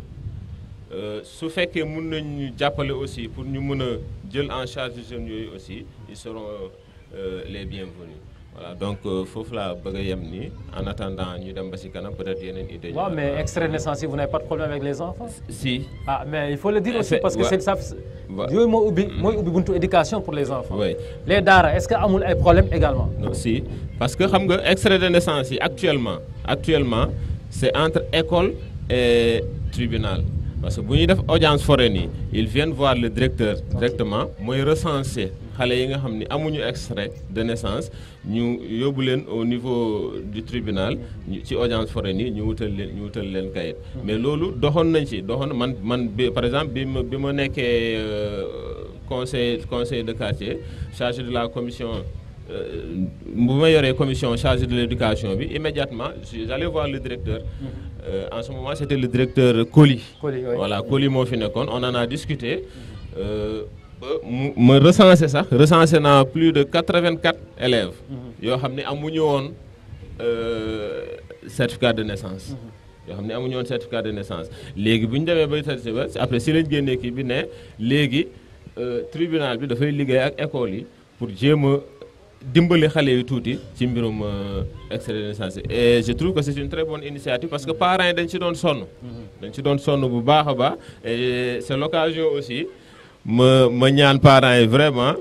su fekkee mun nañu jàppale aussi pour ñu mën a jël en charge jeunes yooyu aussi ils seront les bienvenus voilà donc foofu laa bëgg a yem nii en attendant ñu dem ba ci kanam peut-être yeneen idée. waaw mais extrait de naissance yi vous n'avez pas de problème avec les enfants. si. ah mais il faut le dire aussi parce que c'est ça. yooyu mooy ubbi buntu éducation pour les enfants. oui les daara est-ce que amul ay problème également. non si parce que xam nga extrait de naissance yi actuellement c'est entre école et tribunal. parce que bu ñuy def audience foraine yi ils viennent voir le directeur directement mooy recenser xale yi nga xam ni amuñu extrait de naissance ñu yóbbu leen au niveau du tribunal ci audience foraine yi ñu wutal leen kayit mais loolu doxoon man par exemple bi ma nekkee conseil de quartier chargé de la commission bu ma yoree commission chargée de l'éducation bi immédiatement j'allais voir le directeur en ce moment c'était le directeur Coly oui. Voilà Coly moo fi nekkoon on en a discuté ma recensé naa plus de 84 élèves yoo xam ne amuñu woon certificat de naissance léegi bu ñu demee ba certificat après si lañ génnee kii bi ne léegi tribunal bi dafay liggéey ak école yi pour jéem a dimbali xale yu tuuti ci mbirum extrait de naissance et je trouve que c'est une très bonne initiative parce que parents yi dañ ci doon sonn bu baax a baax et c'est l'occasion aussi ma ñaan parents yi vraiment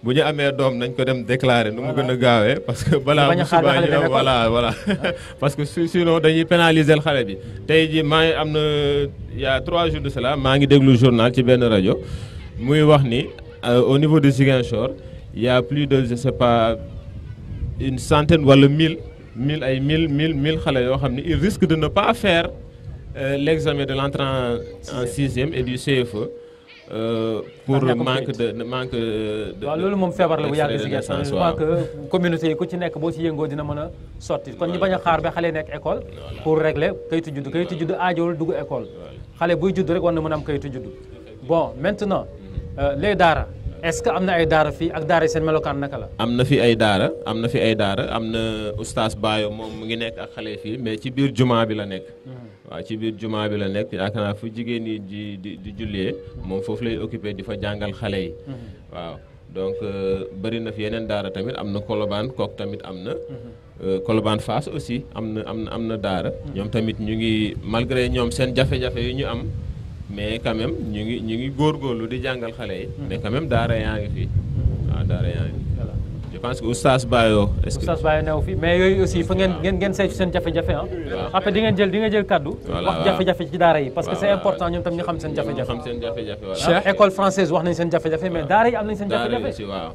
bu ñu amee doom nañ ko dem déclarer nu mu gën a gaawee parce que balaa bu subaa ñu voilà parce que sinon dañuy pénaliser xale bi tey ji maa ngi am na il y a 3 jours de cela maa ngi déglu journal ci benn rajo muy wax ni au niveau de Ziguinchor il y a plus de je sais pas une centaine wala 1000 xale yoo xam ne ils risquent de ne pas faire l'examen de l'entrée en 6e et du CFE pour manque de waaw loolu moom feebar la bu yàgg si gerte je crois que communauté yi ku ci nekk boo ci yëngoo dina mën a sotti kon ñu bañ a xaar ba xale nekk école pour régler kayitu juddu aajowul dugg école xale buy judd rek war na mën a am kayitu juddu bon maintenant les daara est-ce que am na ay daara fii ak daara yi seen melokaan naka la. am na fi ay daara am na oustaz Bayo moom mu ngi nekk ak xale fii mais ci biir jumaa bi la nekk. waaw ci biir jumaa bi la nekk yaakaar naa fu jigéen ñi di jullee moom foofu lay occupé di fa jàngal xale yi. waaw donc bëri na fi yeneen daara tamit am na Colobane kook tamit am na. Colobane Fass aussi am na daara. ñoom tamit ñu ngi malgré ñoom seen jafe-jafe yi ñu am. mais quand même ñu ngi góorgóorlu di jàngal xale yi. mais quand même daara yaa ngi fi waaw daara yaa ngi fi. voilà je pense que oustaz Bayo. est-ce que oustaz Bayo new fi mais yooyu aussi fa ngeen saytu seen jafe-jafe ah. waaw après di nga jël kaddu. wax jafe-jafe ci daara yi. parce que c'est important ñoom tam ñu xam seen jafe-jafe. voilà école française wax nañ seen jafe-jafe mais daara yi am nañ seen jafe-jafe. daara yi aussi waaw.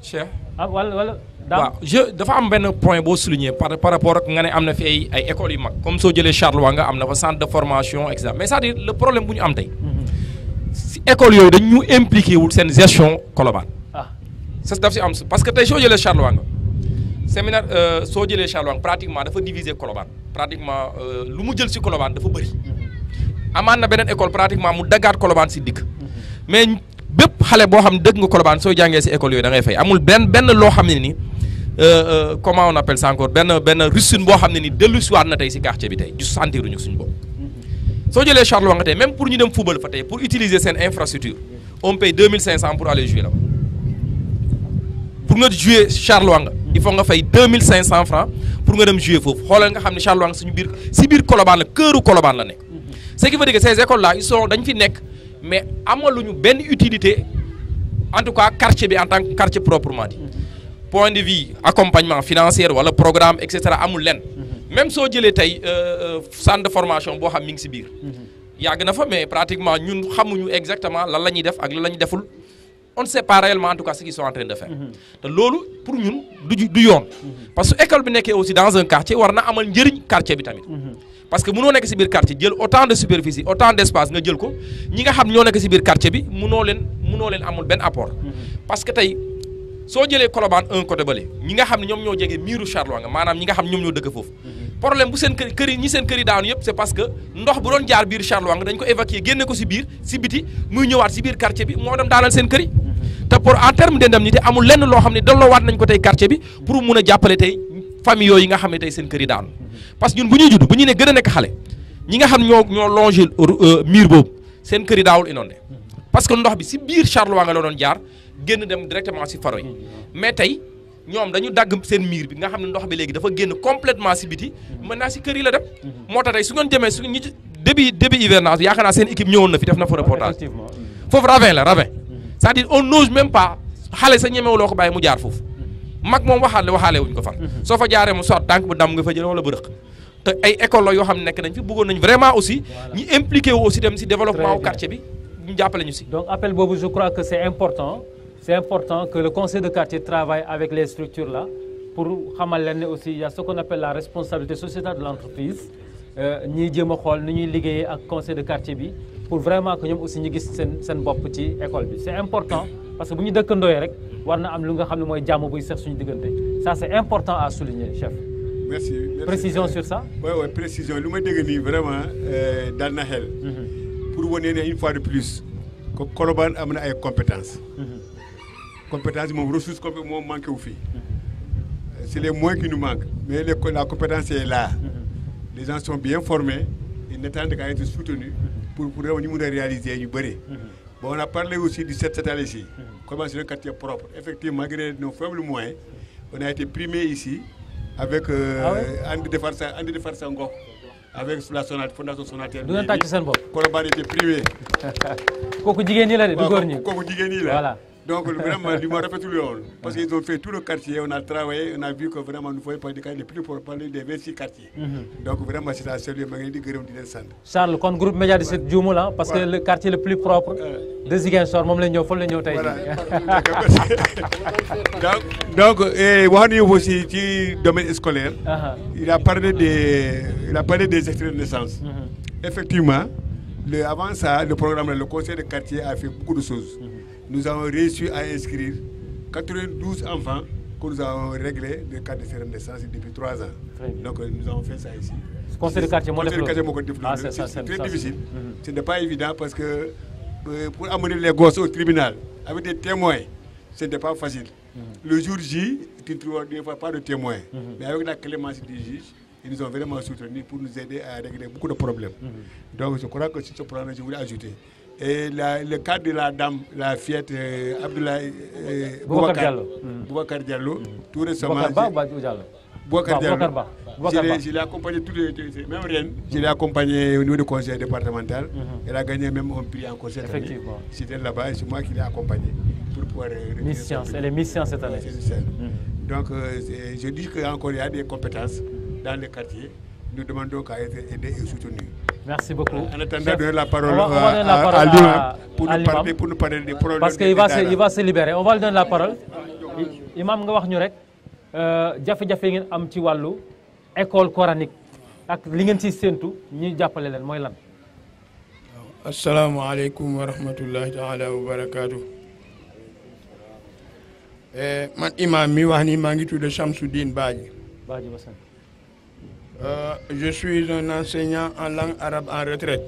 Cheikh. ah wala. waaw dafa am benn point boo souligné par rapport ak nga ne am na fi ay écoles yu mag comme soo jëlee Charleroi nga am na fa centre de formation et cetera mais c'est-à-dire le problème bu ñu am tey école yooyu dañ ñu impliqué wul seen gestion Colobane. ça daf si am parce que tey soo jëlee Charles Wanga séminaire soo jëlee Charles Wanga pratiquement dafa diviser Colobane pratiquement lu mu jël si Colobane dafa bëri. amaan na beneen école pratiquement mu daggaat Colobane si dikk mais bépp xale boo xam ne dëgg nga Colobane soo jàngee si école yooyu da ngay fay amul benn loo xam ne ni comment on appelle ça encore benn rustine boo xam ne ni dellusiwaat na tey si quartier bi tey juste sentiruñu suñu bopp. soo jëlee Charles Wanga tey même pour ñu dem football fa tey pour utiliser seen infrastructure on paye 2500 pour aller jouer là-bas pour nga jouer Charles Wanga il faut nga fay 2500 francs pour nga dem jouer foofu xoolal nga xam ne Charles Wanga suñu biir si biir Colobane la këru Colobane la nekk. ce qui veut dire que ces écoles là ils sont dañ fi nekk mais amaluñu benn utilité en tout cas quartier bi en tant que quartier proprement dit point de vue accompagnement financier wala programme et cetera amul lenn. même soo jëlee tey centre de formation boo xam mi ngi si biir yàgg na fa mais pratiquement ñun xamuñu exactement lan la ñuy def ak lan la ñuy deful on ne sait pas réellement en tout cas ce qu'ils sont en train de faire te loolu pour ñun du yoon parce que école bi nekkee aussi dans un quartier war na amal njëriñ quartier bi tamit parce que mënoo nekk si biir quartier jël autant de superficie autant d'espace nga jël ko ñi nga xam ñoo nekk si biir quartier bi mënoo leen amul benn apport parce que tey soo jëlee Colobane un côté bële ñi nga xam ne ñoom ñoo jege miiru Charles Wanga maanaam ñi nga xam ñoom ñoo dëkk foofu problème bu seen kër yi ñi seen kër yi daanu yëpp c'est parce que ndox bu doon jaar biir Charles Wanga dañ ko évacuer génne ko si biir si biti muy ñëwaat si biir quartier bi moo dem daanal seen kër yi te pour en terme d'indemnité amul lenn loo xam ne delloowaat nañ ko tey quartier bi pour mun a jàppale tey famille yooyu nga xam ne tey seen kër yi daanu parce que ñun bu ñuy judd bu ñu ne gën a nekk xale ñi nga xam ñoo longé mur boobu seen kër yi daawul inondé parce que ndox bi si biir Charles Wanga la doon jaar génn dem directement si faro yi mais tey ñoom dañu dagg seen miir bi nga xam ne ndox bi léegi dafa génn complètement si biti maintenant si kër yi la dem moo tax tey su ngeen demee su ñi début hivernage yaakaar naa seen équipe ñëwoon na fi def na fa reportage foofu ravin c'est-à-dire on n'ose même pas xale sa ñemewuloo ko bàyyi mu jaar foofu mag moom waxaale wuñ ko far soo fa jaaree mu soit tànk bu dam nga fa jël wala bërëq te ay école la yoo xam ne nekk nañ fi bëggoon nañ vraiment aussi ñi impliqué wu aussi dem si développement wu quartier bi ñu jàppale ñu si donc appel boobu je crois que c'est important que le conseil de quartier travaille avec les structures là pour xamal leen ne aussi il y a ce qu'on appelle la responsabilité sociétale de l'entreprise ñiy jéem a xool ni ñuy liggéeyee ak conseil de quartier bi pour vraiment que ñoom aussi ñu gis seen bopp ci école bi c'est important parce que bu ñu dëkkandooyee rek war na am lu nga xam ne mooy jàmm buy seq suñu diggante ça c'est important à souligner chef. merci précision sur ça. oui précision lu ma dégg nii vraiment dal na xel. pour wane ne une fois de plus que Colobane am na ay compétences. compétence moom ressource comme moom manqué wu fii. c'est les moyens qui nous manquent mais la compétence est là. les gens sont bien formés ils n'attendent qu'à être soutenus pour vraiment ñu mën a réaliser yu bëri. bon on a parlé aussi du set setal ici. Colobane c'est un quartier propre effectivement malgré nos faibles moyens on a été primé ici avec andi defar sa ngox avec la fondation Sonatel. du ngeen tàcc seen bopp. Colobane était primé. kooku jigéen ñi la de du góor ñi. kooku jigéen ñi la voilà. donc vraiment li ma rafetlu woon parce qu'ils ont fait tout le quartier on a travaillé on a vu que vraiment nous faisons partie des quartiers les plus pour parler des 26 quartiers. donc vraiment c'est à saluer ma ngi leen di gërëm di leen sant. Charles kon groupe Média 17 juumul la parce que le quartier le plus propre de Ziguinchor moom la ñëw fan la ñëw tey. voilà donc wax nañu aussi ci domaine scolaire. il a parlé des extraits de naissance. effectivement avant ça le programme le conseil de quartier a fait beaucoup de choses. Nous avons réussi à inscrire 92 enfants que nous avons réglé le cadre de naissance depuis 3 ans. Donc nous avons fait ça ici. Conseil de quartier moo def c'est très difficile. Ce n'est pas évident parce que pour amener les gosses au tribunal avec des témoins, ce n'est pas facile. Le jour J, tu ne trouves des fois pas de témoins. Mais avec la clémence du juge, ils nous ont vraiment soutenus pour nous aider à régler beaucoup de problèmes. Donc je crois que sur ce plan-là, je voulais ajouter. Et le cas de la dame, la fillette Abdoulaye Boubacar Diallo, tout récemment. Boubacar Diallo. Je l'ai accompagné tout même rien. Je l'ai accompagné au niveau du conseil départemental. Elle a gagné même un prix en conseil. Effectivement. C'était là-bas et c'est moi qui l'ai accompagné pour pouvoir. Miss Science, elle est Miss Science cette année. Donc je dis qu'encore il y a des compétences dans le quartier. Nous demandons qu'à être aidés et soutenus. Merci beaucoup. En attendant, donner la parole à lui pour nous parler des problèmes. Parce qu'il va se libérer. On va lui donner la parole. Imam nga wax ñu rek jafe-jafe ngeen am ci wàllu école coranique ak li ngeen ci séentu ñu jàppale leen mooy lan. asalaamaaleykum wa rahmatullahi taala wa barakaatu. Man imam mi wax ni maa ngi tudd Chamsoudine Badji. Je suis un enseignant en langue arabe en retraite.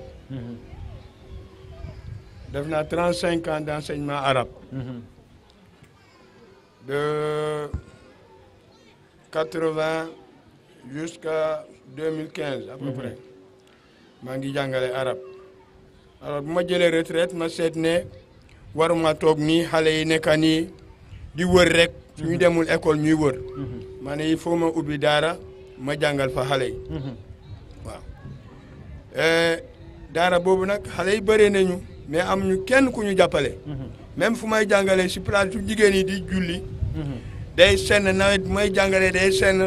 Def naa 35 ans d'enseignement arabe. De 80 jusqu'à 2015 à peu près. maa ngi jàngale arabe. Alors bu ma jëlee retraite ma seet ne waruma toog nii xale yi nekk nii di wër rek suñu demul école ñuy wër. ma ne il faut ma ubbi daara ma jàngal fa xale yi. waaw daara boobu nag xale yi bëree nañu mais amuñu kenn ku ñu jàppale. même fu may jàngalee si place su jigéen yi di julli. day senn nawet bu may jàngalee day senn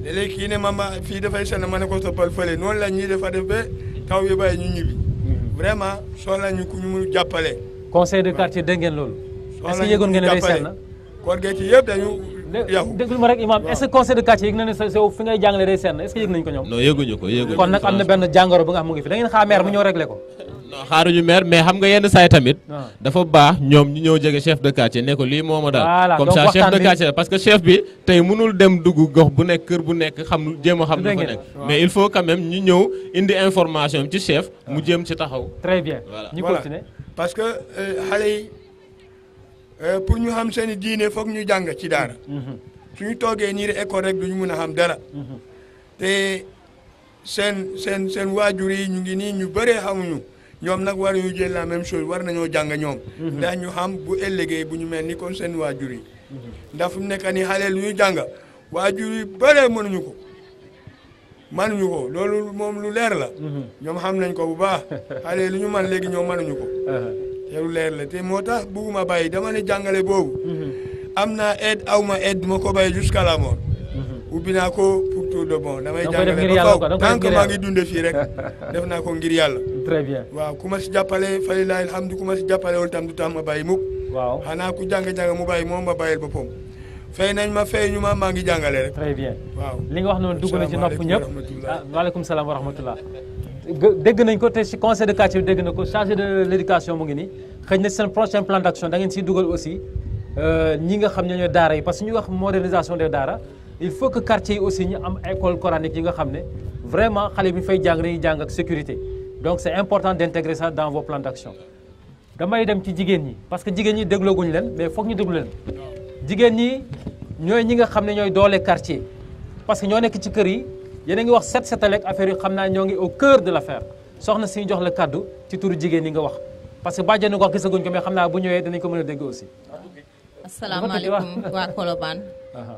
léeg-léeg kii ne mama fii dafay senn ma ne ko toppal fële noonu la ñuy defa def ba taw bi bàyyi ñu ñibbi. vraiment soxla ñu ku ñu jàppale. conseil de quartier dégg ngeen loolu. est-ce que yëgoon ngeen ne day senn. koor gi ci yëpp dañu yàqu. déglu ma rek imam est-ce que conseil de quartier yëg na ne sa fi ngay jàngale day senn est-ce que yëg nañu ko ñoom. non yëguñu ko. kon nag am na benn jàngoro bu nga xam mu ngi fi da ngeen xaar maire mu ñëw régler ko. non xaaruñu maire mais xam nga yenn saay tamit. dafa baax ñoom ñu ñëw jege chef de quartier ne ko lii moo ma daal. comme ça chef de quartier parce que chef bi tey mënul dem dugg gox bu nekk kër bu nekk xam jéem a xam lu fa nekk. mais il faut quand même ñu ñëw indi information ci chef mu jéem ci taxaw. très bien ñu continuer. parce que xale yi pour ñu xam seen i diine foog ñu jàng ci daara. suñu toogee nii rek école rek duñu mun a xam dara. te seen waajur yi ñu ngi nii ñu bëree xamuñu. ñoom nag war ñu jël la même chose war nañoo jàng ñoom. ndax ñu xam bu ëllëgee bu ñu mel ni kon seen waajur yi. ndax fu mu nekk nii xale lu ñu jàng waajur yi bëree mënuñu ko. mënuñu ko loolu moom lu leer la. ñoom xam nañ ko bu baax xale lu ñu mën léegi ñoom mënuñu ko. te lu leer la te moo tax bugguma bàyyi dama ne jàngale boobu. am naa aide aw ma aide duma ko bàyyi jusqu'à la mort. ubbi naa ko pour tout de bon damay jàngale ba faw tant que maa ngi dunde fii rek def naa ko ngir yàlla. très bien waaw ku ma si jàppale falilahi alhamdu ku ma si jàppale wul tam du tax ma bàyyi mukk. waaw xanaa ku jàng mu bàyyi moom ma bàyyil boppam. fay nañ ma fay ñu maa ngi jàngale rek. très bien waaw li nga wax noonu dugg na ci nopp ñëpp. waaleykum salaam wa rahmatullah. dégg nañ ko te ci conseil de quartier bi dégg na ko chargé de l'éducation mu ngi nii xëy na seen prochain plan d'action da ngeen siy dugal aussi ñi nga xam ne ñooy daara yi parce que ñu wax modernisation des daara il faut que quartier yi aussi ñu am école coranique yi nga xam ne vraiment xale bi fay jàng dañuy jàng ak sécurité donc c'est important d'intégrer ça dans vos plans d'action. damay dem ci jigéen ñi parce que jigéen ñi déglooguñu leen mais foog ñu déglu leen jigéen ñi ñooy ñi nga xam ne ñooy doole quartier parce que ñoo nekk ci kër yi yéen a ngi wax set setal ak affaire yi xam naa ñoo ngi au cœur de l'affaire soxna si ñu jox la kaddu ci turu jigéen ñi nga wax parce que bàjjenu gox gisaguñ ko mais xam naa bu ñëwee danañ ko mën a dégg aussi. asalaamaaleykum waa Colobane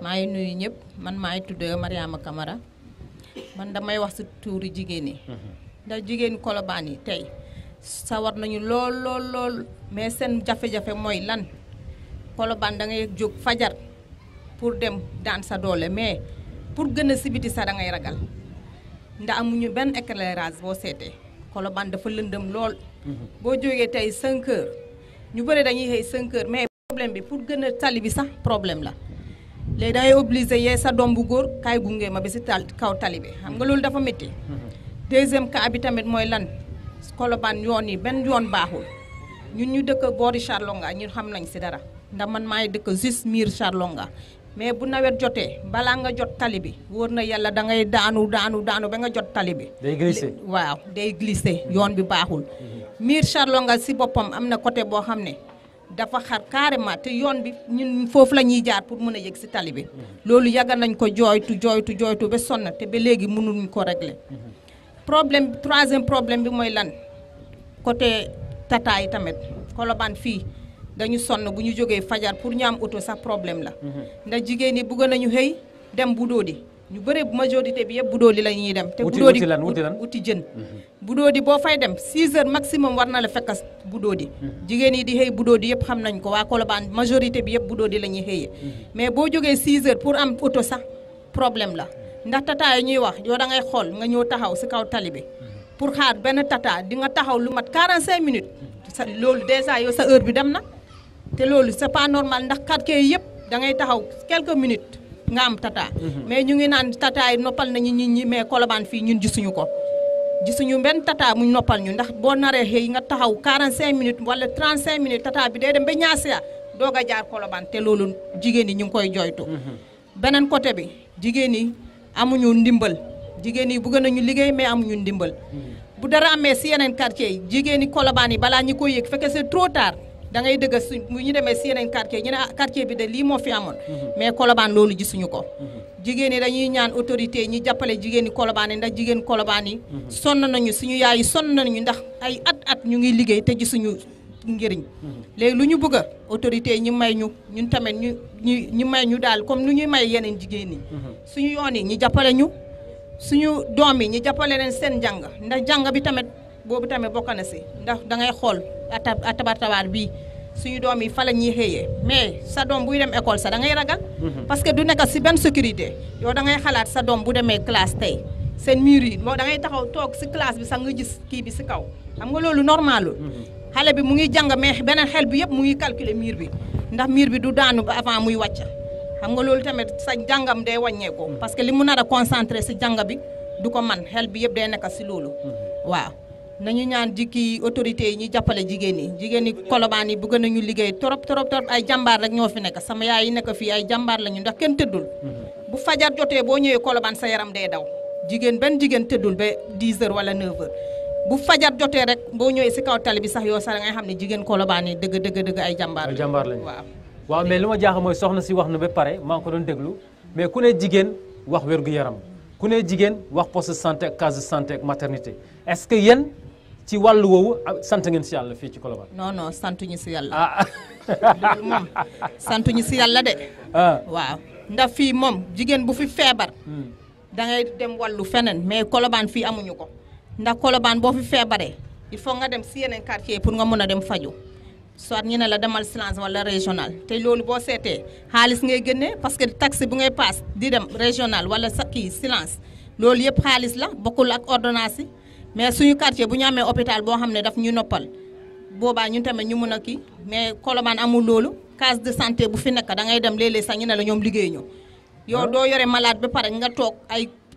maa ngi nuyu ñëpp man maa ngi tudd Mariama Camara man damay wax si tuuru jigéen ñi ndax jigéen Colobane yi tey sawar nañu lool mais seen jafe-jafe mooy lan Colobane da ngay jóg fajar pour dem daan sa doole mais pour gën a sibiti sa da ngay ragal ndax amuñu benn éclairage boo seetee Colobane dafa lëndëm lool boo jógee tey 5 heures ñu bëri dañuy xëy 5 heures mais problème bi pour gën a tali bi sax problème la léegi dangay obligé yee sa doom bu góor kaay gunge ma ba si kaw tali bi xam nga loolu dafa métti deuxième cas bi tamit mooy lan Colobane yoon yi benn yoon baaxul ñun ñu dëkk boori Charlonga ñun xam nañ si dara ndax man maay dëkk juste miir Charlonga mais bu nawet jotee balaa nga jot tali bi wóor na yàlla da ngay daanu ba nga jot tali bi. day glissé waaw day glissé yoon bi baaxul. miir Charlonga si boppam am na côté boo xam ne dafa xar carrément te yoon bi ñun foofu la ñuy jaar pour mën a yëg si tali bi. loolu yàgg nañ ko jooytu ba sonn te ba léegi mënuñ ko régler. troisième problème bi mooy lan côté tata yi tamit Colobane fii. dañu sonn bu ñu jógee fajar pour ñu am oto sax problème la ndax jigéen ñi bëgg nañu xëy dem Budodi ñu bëre majorité bi yëpp Budodi la ñuy dem te Budodi wuti jën Budodi boo fay dem 6 heures maximum war na la fekk Budodi jigéen yi di xëy Budodi yëpp xam nañ ko waa Colobane majorité bi yëpp Budodi la ñuy xëyee mais boo jógee 6 heures pour am oto sax problème la ndax tata yi ñuy wax yow da ngay xool nga ñëw taxaw si kaw tali bi pour xaar benn tata di nga taxaw lu mat 45 minutes loolu déjà yow sa heure bi dem na te loolu c'est pas normal ndax quartier yëpp da ngay taxaw quelques minutes nga am tata mais ñu ngi naan tata yi noppal nañu nit ñi mais Colobane fii ñun gisuñu ko gisuñu benn tata mu noppal ñu ndax boo naree xëy nga taxaw 45 minutes wala 35 minutes tata bi day dem ba Niassia doog a jaar Colobane te loolu jigéen ñi ñu ngi koy jooytu. beneen côté bi jigéen ñi amuñu ndimbal jigéen ñi bëgg nañu liggéey mais amuñu ndimbal. bu dara amee si yeneen quartier yi jigéen ñi Colobane yi balaa ñu koy yëg fekkee c'est trop tard da ngay dëgg su bu ñu demee si yeneen quartier ñu ne quartier bi de lii moo fi amoon. mais Colobane loolu gisuñu ko. jigéen ñi dañuy ñaan autorité yi ñu jàppale jigéen ñi Colobane yi ndax jigéen Colobane yi. sonn nañu suñu yaay yi sonn nañu ndax ay at ñu ngi liggéey te gisuñu njëriñ. léegi lu ñu bëgg a autorité yi ñu may ñu ñun tamit ñu may ñu daal comme lu ñuy may yeneen jigéen ñi. suñu yoon yi ñu jàppale ñu. suñu doom yi ñu jàppale leen seen jàng ndax jàng bi tamit boobu tamit bokk na si ndax da ngay xool atabar bii suñu doom yi fa la ñuy xëyee mais sa doom buy dem école sax da ngay ragal. parce que du nekk si benn sécurité yow da ngay xalaat sa doom bu demee classe tey seen mur yi moo da ngay taxaw toog si classe bi sax nga gis kii bi si kaw xam nga loolu normalul xale bi mu ngi jàng mais beneen xel bi yëpp mu ngi calculer mur bi ndax mur bi du daanu ba avant muy wàcc. xam nga loolu tamit sa jàngam day wàññeeku parce que li mu nar a concentré si jàng bi du ko man xel bi yëpp day nekk si loolu. waaw nañu ñaan jikki autorités yi ñu jàppale jigéen ñi Colobane yi bëgg nañu liggéey trop ay jàmbaar rek ñoo fi nekk sama yaay yi nekk fii ay jàmbaar lañu ndax kenn tëddul. bu fajar jotee boo ñëwee Colobane sa yaram day daw benn jigéen tëddul ba 10 heures wala 9 heures bu fajar jotee rek boo ñëwee si kaw tali bi sax yow sax da ngay xam ne jigéen Colobane yi dëgg ay jàmbaar lañu waaw. waaw mais li ma jaaxal mooy soxna si wax na ba pare maa ngi ko doon déglu mais ku ne jigéen wax wér-gu-yaram ku ne jigéen wax poste de santé ak case de santé ak maternité est-ce que yéen ci wàllu woowu sant ngeen si yàlla fii ci Colobane. non santuñu si yàlla. loolu moom santuñu si yàlla de. waaw ndax fii moom jigéen bu fi feebar. da ngay dem wàllu feneen mais Colobane fii amuñu ko ndax Colobane boo fi feebaree il faut nga dem si yeneen quartier pour nga mën a dem faju soit ñu ne la demal silence wala régional te loolu boo seetee xaalis ngay génnee parce que taxi bu ngay paas di dem régional wala sa kii silence loolu yëpp xaalis la bokkul ak ordonnance yi mais suñu quartier bu ñu amee hôpital boo xam ne daf ñu noppal boobaa ñun tamit ñu mun a kii mais Colobane amul loolu case de santé bu fi nekk da ngay dem léeg-léeg sax ñu ne la ñoom liggéey ñu yow doo yore malade ba pare nga toog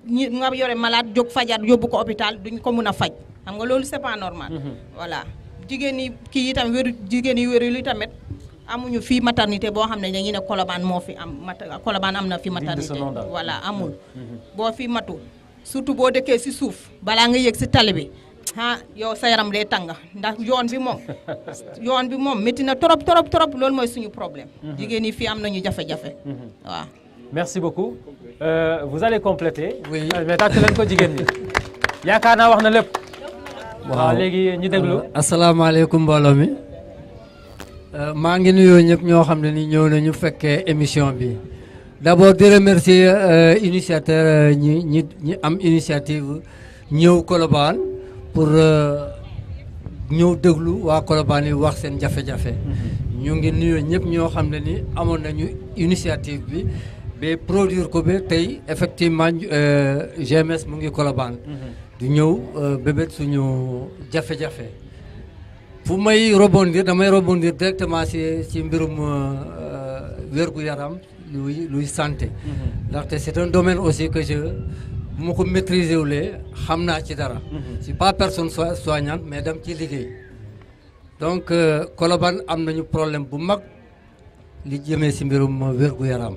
nga yore malade jóg fajar yóbbu ko hôpital duñ ko mun a faj xam nga loolu c'est pas normal. voilà. jigéen ñi kii yi tamit jigéen yi wéru li tamit amuñu fii maternité boo xam ne dañuy ne Colobane moo fi am Colobane am na fi maternité voilà amul boo fi matu surtout boo dëkkee si suuf balaa nga yëg si tali bi yow sa yaram day tàng ndax yoon bi moom métti na trop loolu mooy suñu problème jigéen yi fii am nañu jafe-jafe waaw. merci beaucoup vous allez compléter. oui mais tàcc leen ko jigéen ñi yaakaar naa wax na lépp. waaw léegi ñu déglu. asalaamaaleykum mbooloo mi maa ngi nuyoo ñëpp ñoo xam ne ni ñëw nañu fekkee émission bi d'abord di remercier initiateur ñi am initiative ñëw Colobane pour ñëw déglu waa Colobane yi wax seen jafe-jafe. ñu ngi nuyoo ñëpp ñoo xam ne ni amoon nañu initiative bi ba produire ko ba tey effectivement GMS mu ngi Colobane. du ñëw bébét suñu jafe-jafe fu may rebondir damay rebondir directement ci mbirum wér-gu-yaram luy santé ndaxte c'est un domaine aussi que bu ma ko maîtriser wulee xam naa ci dara c'est pas personne soignante mais dam ci liggéey donc Colobane am nañu problème bu mag li jëmee ci mbirum wér-gu-yaram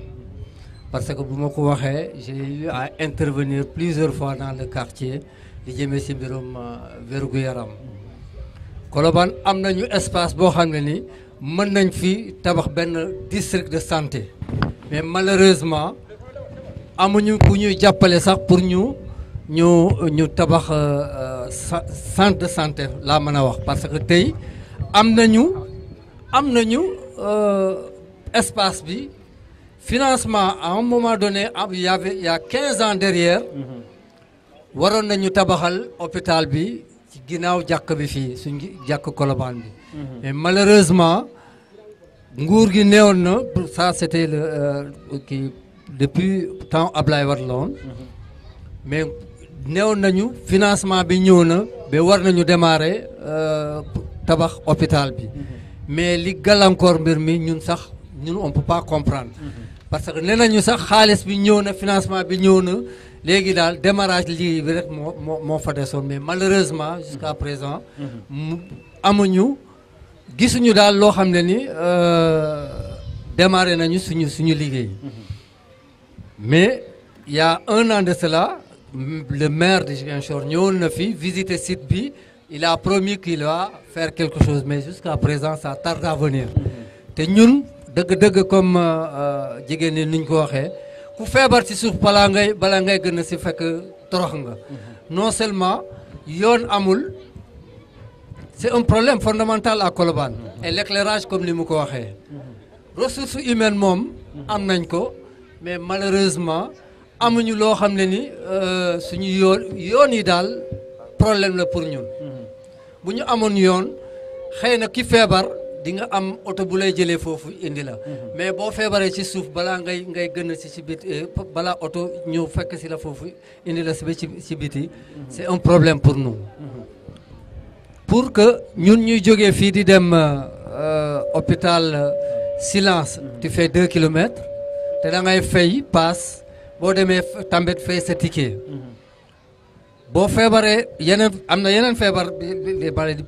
parce que bu ma ko waxee j'ai eu à intervenir plusieurs fois dans le quartier di jëmee ci mbirum wér-gu-yaram Colobane am nañu espace boo xam ne ni mën nañ fi tabax benn district de santé mais malheureusement amuñu ku ñuy jàppale sax pour ñu tabax centre de santé laa mën a wax parce que tey am nañu espace bi financement à un moment donné il y a 15 ans derrière waroon nañu tabaxal hôpital bi ci ginnaaw jàkk bi fii suñ jàkk Colobane bi mais malheureusement nguur gi neewoon na ça c'était depuis temps Ablaye Wade la woon mais neewoon nañu financement bi ñëw na ba war nañu démarrer tabax hôpital bi mais li gàllankoor mbir mi ñun sax ñun on peut pas comprendre parce que nee nañu sax xaalis bi ñëw na financement bi ñëw na léegi daal démarrage lii bi rek moo fa desoon mais malheureusement jusqu'à présent amuñu gisuñu daal loo xam ne ni démarré nañu suñu liggéey mais il y a 1 an de cela le maire de Ziguinchor ñëwoon na fi visiter site bi il a promis qu'il va faire quelque chose mais jusqu'à présent ça tarde à venir te ñun dëgg-dëgg comme jigéen ñi nuñ ko waxee ku feebar ci suuf balaa ngay gën a ci fekk torox nga non seulement yoon amul c'est un problème fondamental à Colobane et l'éclairage comme ni mu ko waxee ressources humaines moom am nañ ko mais malheureusement amuñu loo xam ne ni suñu yoon yi daal problème la pour ñun bu ñu amoon yoon xëy na ki feebar di nga am oto bu lay jëlee foofu indi la mais boo feebaree ci suuf balaa ngay gën ci biti balaa oto ñëw fekk ci la foofu indi la ci biti c'est un problème pour nous pour que ñun ñuy jógee fii di dem hôpital Silence tu fais 2 kilomètres te da ngay fay paas boo demee Tambet fay sa ticket boo feebaree am na yeneen feebar di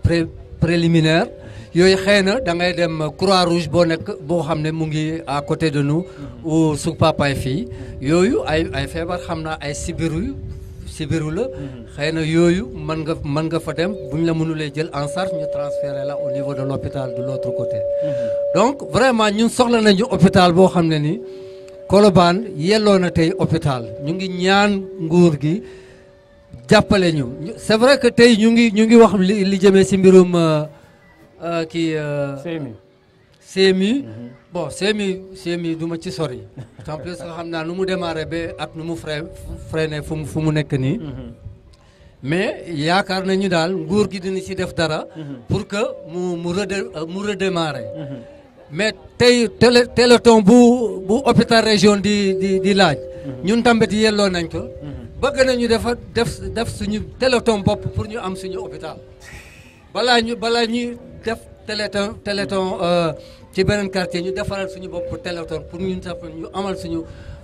préliminaire yooyu xëy na da ngay dem Croix-Rouge boo xam ne mu ngi à côté de nous ou su papaay fii yooyu ay feebar xam naa ay sibiru la xëy na yooyu mën nga fa dem bu ñu la mënulee jël en charge ñu transférer la au niveau de l'hôpital de l'autre côté donc vraiment ñun soxla nañu hôpital boo xam ne ni Colobane yelloo na tey hôpital ñu ngi ñaan nguur gi jàppale ñu c'est vrai que tey ñu ngi wax li jëmee ci mbirum CMU bon CMU du ma ci sori en plus nga xam naa nu mu démarré ba ak nu mu freiné fu mu nekk nii mais yaakaar nañu daal nguur gi dina ci def dara pour que mu redémarrer mais tey téléthon bu hôpital région di laaj ñun tamit yelloo nañ ko bëgg nañu def suñu téléthon bopp pour ñu am suñu hôpital balaa ñuy def téléthon ci beneen quartier ñu defaral suñu bopp téléthon pour ñun sax ñu amal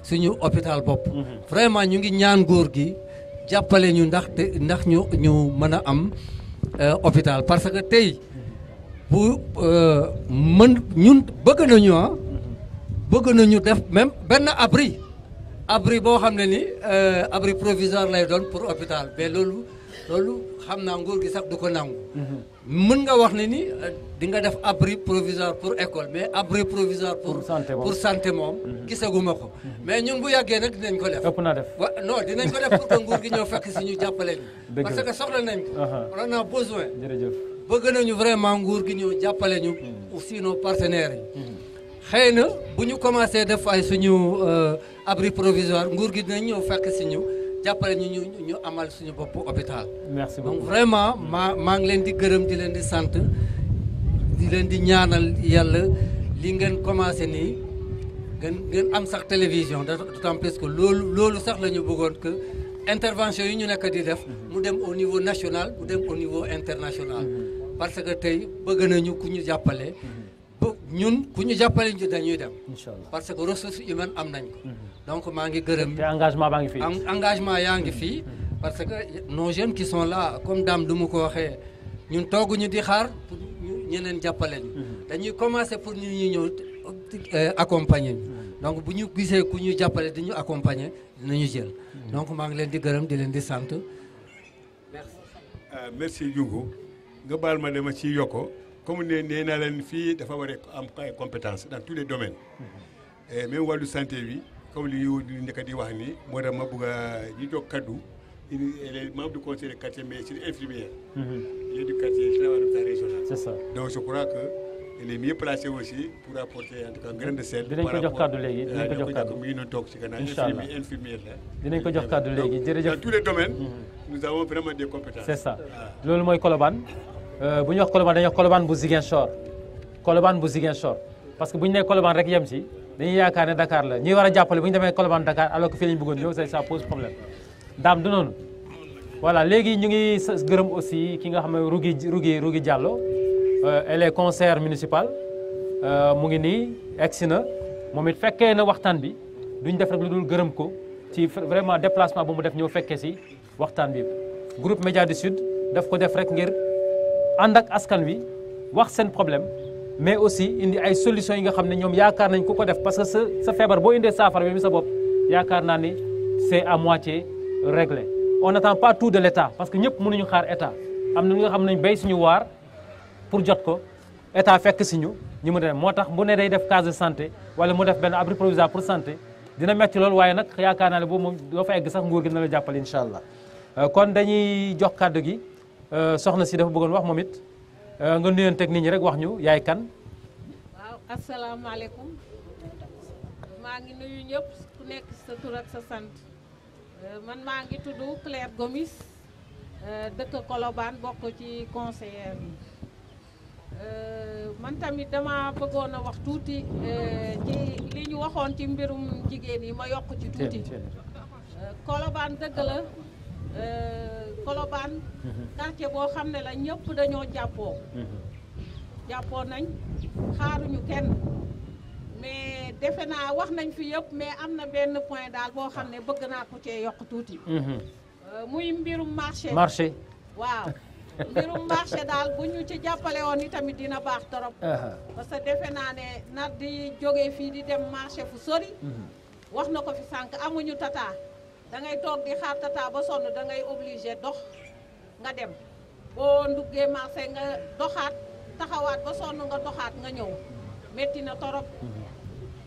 suñu hôpital bopp vraiment ñu ngi ñaan góor gi jàppale ñu ndax ñu mën a am hôpital parce que tey bu ñun bëgg nañu def même benn abri boo xam ne ni abri provisoire lay doon pour hôpital mais loolu xam naa nguur gi sax du ko nangu mën nga wax ne ni di nga def abri provisoire pour école mais abri provisoire pour santé moom gisaguma ko mais ñun bu yàggee nag dinañ ko def ëpp na def non dinañ ko def pour que nguur gi ñëw fekk si ñu jàppale ñu parce que soxla nañ ko on a besoin jërëjëf bëgg nañu vraiment nguur gi ñëw jàppale ñu aussi nos partenaires yi xëy na bu ñu commencé def ay suñu abri provisoire nguur gi dinañ ñëw fekk si ñu jàppale ñu amal suñu bopp hôpital. merci beaucoup donc vraiment maa ngi leen di gërëm di leen di sant di leen di ñaanal yàlla li ngeen commencé nii ngeen am sax télévision d'autant plus que loolu sax la ñu bëggoon que intervention yi ñu nekk di def mu dem au niveau national mu dem au niveau international parce que tey bëgg nañu ku ñu jàppale ñun ku ñu jàppale ñu dañuy dem inchallah parce que ressources humaines am nañ ko donc maa ngi gërëm te engagement baa ngi fii engagement yaa ngi fii parce que nos jeunes qui sont là comme Dame du mu ko waxee ñun tooguñu di xaar pour ñeneen jàppale ñu dañuy commencer pour ñu ñëw accompagner ñu donc bu ñu gisee ku ñu jàppale di ñu accompagner dinañu jël donc maa ngi leen di gërëm di leen di sant merci. merci Dioungo nga baal ma dama ci yokko comme nee naa leen fii dafa war a am ay compétences dans tous les domaines même wàllu santé bi comme li njëkk di wax ni moo tax ma bëgg a ñu jox kaddu les membres du conseil de quartier mais c'est infirmière il est du quartier travail de l'hôpital régional c'est ça donc je crois que il est mieux placé aussi pour apporter en tout cas grain de sel dinañ ko jox kaddu léegi dinañ ko jox kaddu mi ngi doon toog ci gannaaw infirmière la dinañ ko jox kaddu léegi jërëjëf dans tous les domaines nous avons vraiment des compétences c'est ça loolu mooy Colobane bu ñu wax Colobane dañuy wax Colobane bu Ziguinchor Colobane bu Ziguinchor parce que bu ñu nee Colobane rek yem ci dañuy yaakaar ne Dakar la ñuy war a jàppale bu ñu demee Colobane Dakar alors que fii la ñu bëggoon ñëw ça pose problème Dame du noonu voilà léegi ñu ngi gërëm aussi ki nga xam ne Rougui Diallo elle est conseillère municipale mu ngi nii egsi na moom it fekkee na waxtaan bi duñ def rek lu dul gërëm ko ci vraiment déplacement bu mu def ñëw fekkee si waxtaan bi. Groupe Média du Sud daf ko def rek ngir ànd ak askan wi wax seen problème mais aussi indi ay solutions yi nga xam ne ñoom yaakaar nañ ku ko def parce que sa feebar boo indee saafara bi sa bopp yaakaar naa ni c'est à moitié réglé. On n'attend pas tout de l'État parce que ñëpp mënuñu xaar État am na ñu nga xam ne béy suñu waar pour jot ko État fekk si ñu mu dem moo tax bu ne day def case de santé wala mu def benn abri provisoire pour santé dina metti loolu waaye nag yaakaar naa ne boobu moom doo fa egg sax nguur gi na la jàppale incha allah. kon dañuy jox kàddu gi soxna si dafa bëggoon wax moom it nga nuyonteeg nit ñi rek wax ñu yaay kan. waaw asalaamaaleykum maa ngi nuyu ñëpp ku nekk sa tur ak sa sant man maa ngi tudd Claire Gomis dëkk Colobane bokk ci conseillère yi man tamit dama bëggoon a wax tuuti ci li ñu waxoon ci mbirum jigéen yi ma yokk ci tuuti Colobane dëgg la Colobane quartier boo xam ne la ñëpp dañoo jàppoo nañ xaaruñu kenn mais defe naa wax nañ fi yëpp mais am na benn point daal boo xam ne bëgg naa ko cee yokk tuuti muy mbirum marché waaw mbirum marché daal bu ñu ci jàppale woon itamit dina baax torop parce que defe naa ne nat di jógee fii di dem marché fu sori wax na ko fi sànq amuñu tata da ngay toog di xaar tata ba sonn da ngay obligé dox nga dem boo nduggee marché nga doxaat taxawaat ba sonn nga doxaat nga ñëw metti na torop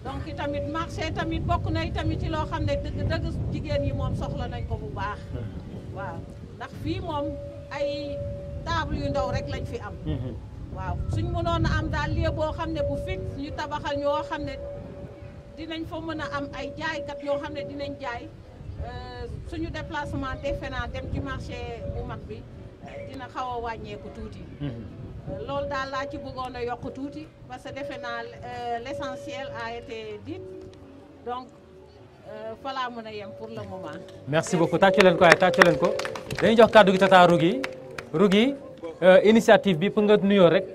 donc itamit marché tamit bokk na itamit ci loo xam ne dëgg jigéen yi moom soxla nañ ko bu baax waaw ndax fii moom ay table yu ndaw rek lañ fi am waaw suñ mënoon a am daal lieu boo xam ne bu fixe ñu tabaxal ñoo xam ne dinañ fa mën a am ay jaaykat ñoo xam ne dinañ jaay suñu déplacement defe naa dem ci marché bu mag bi dina xaw a wàññeeku tuuti loolu daal laa ci bëggoon a yokk tuuti parce que defe naa l'essentiel a été dit donc fa laa mën a yem pour le moment. merci beaucoup tàccu leen ko dañuy jox kàddu gi tata Rougui initiative bi pour nga nuyoo rek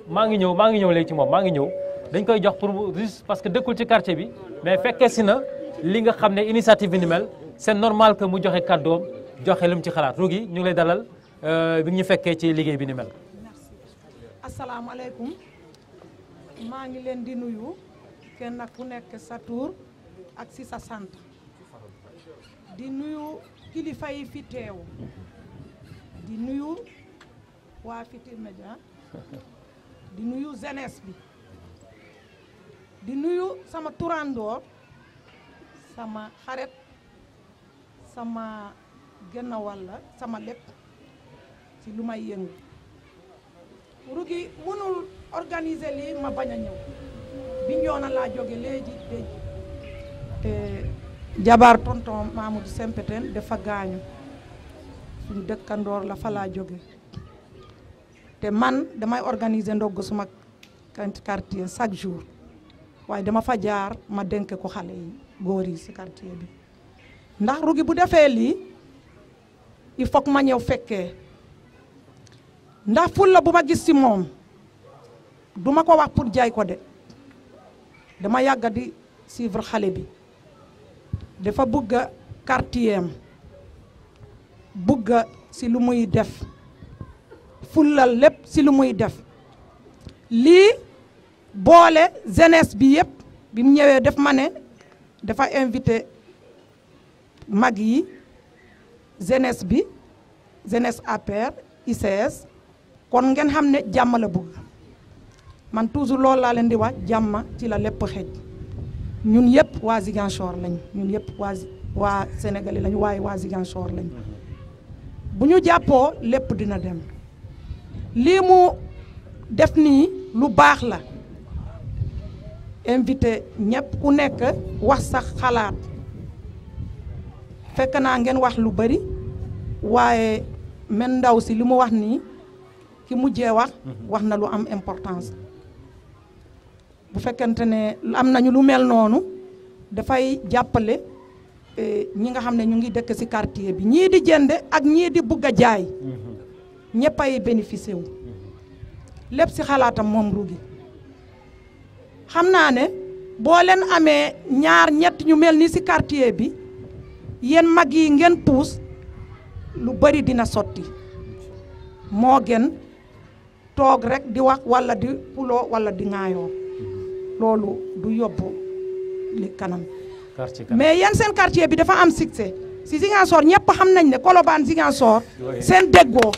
maa ngi ñëw léegi ci moom maa ngi ñëw dañ koy jox pour juste parce que dëkkul ci quartier bi mais fekkee si na li nga xam ne initiative bi ni mel c'est normal que mu joxe kàddoom joxe lu mu ci xalaat Rougui ñu ngi lay dalal bi ñu fekkee ci liggéey bi ni mel. asalaamaaleykum maa ngi leen di nuyu kenn ku nekk sa tur ak si sa sant di nuyu kilifa yi fi teew di nuyu waa Futurs Médias di nuyu jeunesse bi di nuyu sama turandoo sama xarit sama gën a walla sama lépp ci lu may yëngu Rougui mënul organiser lii ma bañ a ñëw Bignona laa jóge léegi te jabar tonton Mamadou Sempeten dafa gaañu suñu dëkkandoor la fa laa jóge te man damay organiser ndogg suma quartier chaque jour waaye dama fa jaar ma dénk ko xale yi góor yi ci quartier bi ndax Rougui bu defee lii il faut que ma ñëw fekkee ndax fulla bu ma gis ci moom duma ko wax pour jaay ko de dama yàgga di suivre xale bi dafa bugga quartier am bugga ci lu muy def fullal lépp ci lu muy def lii boole jeunesse bi yëpp bi mu ñëwee def ma ne dafa invité mag yi jeunesse bi jeunesse APR ICS kon ngeen xam ne jàmm la bëgg man toujours loolu laa leen di wax jàmm ci la lépp xëj ñun yëpp waa Ziguinchor lañ ñun yëpp waa Sénégalais lañ waaye waa Ziguinchor lañ bu ñu jàppoo lépp dina dem lii mu def nii lu baax la invité ñëpp ku nekk wax sax xalaat fekk naa ngeen wax lu bari waaye men ndaw si li mu wax nii ki mujjee wax na lu am importance bu fekkente ne am nañu lu mel noonu dafay jàppale ñi nga xam ne ñu ngi dëkk ci quartier bi ñii di jënd ak ñii di bugg a jaay ñëpp ay bénéficié wu lépp ci xalaatam moom Rougui xam naa ne boo leen amee ñaar ñett ñu mel ni ci quartier bi yéen mag yi ngeen puus lu bari dina sotti moo gën toog rek di wax walla di puloo walla di ŋaayoo loolu du yóbbu li kanam mais yéen seen quartier bi dafa am succès si Ziguinchor ñëpp xam nañ ne Colobane Ziguinchor seen déggoo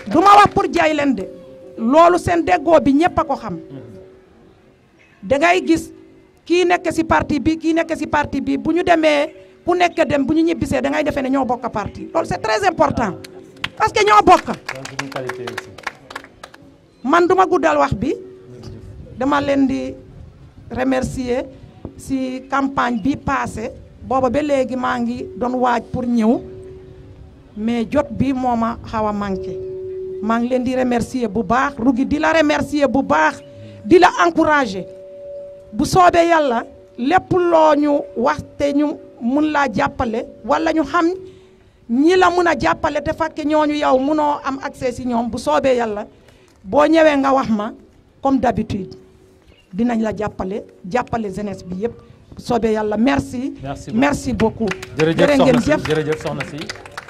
du ma wax pour jaay leen de loolu seen déggoo bi ñëpp a ko xam dangay gis kii nekk ci parti bi kii nekk ci parti bi bu ñu demee ku nekk dem bu ñu ñibbisee da ngay defee ne ñoo bokk parti loolu c'est très important parce que ñoo bokk man duma guddal wax bi dama leen di remercier ci campagne bi passé booba ba léegi maa ngi doon waaj pour ñëw mais jot bi moo ma xaw a manqué maa ngi leen di remercier bu baax Rougui di la remercier bu baax di la encourager bu soobee yàlla lépp loo ñu wax te ñu mun laa jàppale walla ñu xam ñi la mun a jàppale te fekk ñooñu yow munoo am accès ci ñoom bu soobee yàlla boo ñëwee nga wax ma comme d'habitude dinañ la jàppale jeunesse bi yëpp bu soobee yàlla merci beaucoup. jërëjëf soxna si